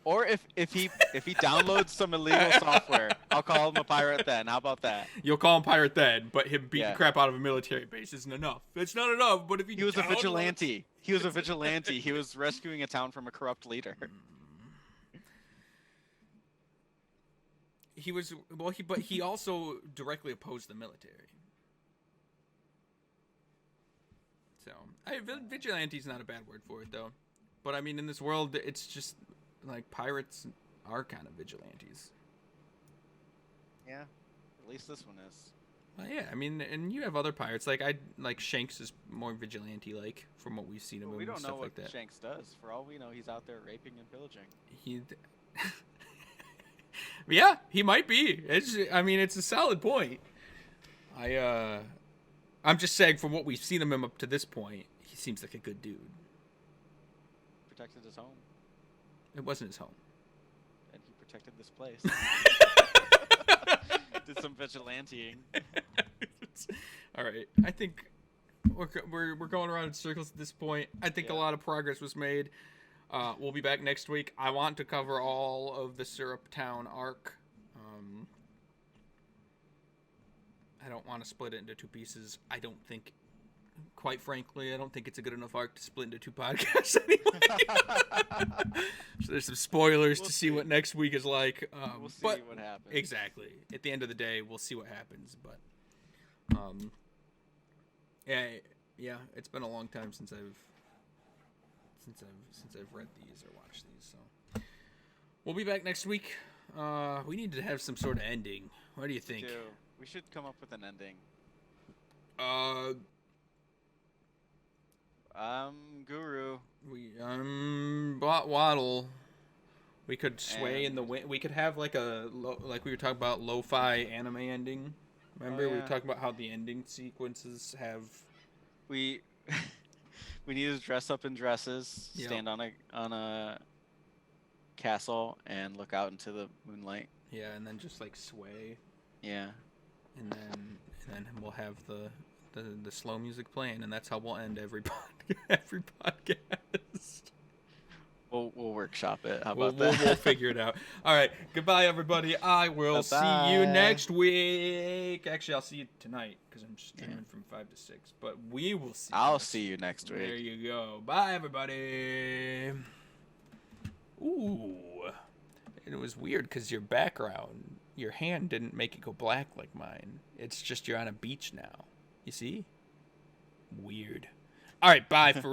A: Or if he downloads some illegal software, I'll call him a pirate then. How about that?
B: You'll call him pirate then, but him beating the crap out of a military base isn't enough. It's not enough, but if he
A: was a vigilante. He was a vigilante. He was rescuing a town from a corrupt leader.
B: But he also directly opposed the military. So, vigilante's not a bad word for it, though. But I mean, in this world, it's just pirates are kind of vigilantes.
A: Yeah, at least this one is.
B: Well, yeah, I mean, and you have other pirates. Shanks is more vigilante-like from what we've seen of him and stuff like that.
A: We don't know what Shanks does. For all we know, he's out there raping and pillaging.
B: Yeah, he might be. It's a solid point. I'm just saying, from what we've seen of him up to this point, he seems like a good dude.
A: Protected his home.
B: It wasn't his home.
A: And he protected this place. Did some vigilanteing.
B: All right, I think we're going around in circles at this point. I think a lot of progress was made. We'll be back next week. I want to cover all of the Syrup Town arc. I don't want to split it into two pieces. Quite frankly, I don't think it's a good enough arc to split into two podcasts anyway. So there's some spoilers to see what next week is like.
A: We'll see what happens.
B: Exactly. At the end of the day, we'll see what happens. But yeah, it's been a long time since I've read these or watched these. So we'll be back next week. We need to have some sort of ending. What do you think?
A: We should come up with an ending. Guru.
B: Waddle. We could sway in the wind. We could have like we were talking about lo-fi anime ending. Remember we were talking about how the ending sequences have.
A: We need to dress up in dresses, stand on a castle, and look out into the moonlight.
B: Yeah, and then just sway.
A: Yeah.
B: And then we'll have the slow music playing, and that's how we'll end every podcast.
A: We'll workshop it. How
B: We'll,
A: about
B: we'll, we'll
A: that?
B: figure it out. All right. Goodbye, everybody. I will see you
A: Bye-bye.
B: next week. Actually, I'll see you tonight because I'm streaming
A: Yeah.
B: from 5 to 6. But we will see you
A: I'll
B: next
A: see
B: week.
A: you next
B: There
A: week.
B: you go. Bye, everybody. Ooh. It was weird because your background, your hand didn't make it go black like mine. It's just you're on a beach now. You see? Weird. All right. Bye for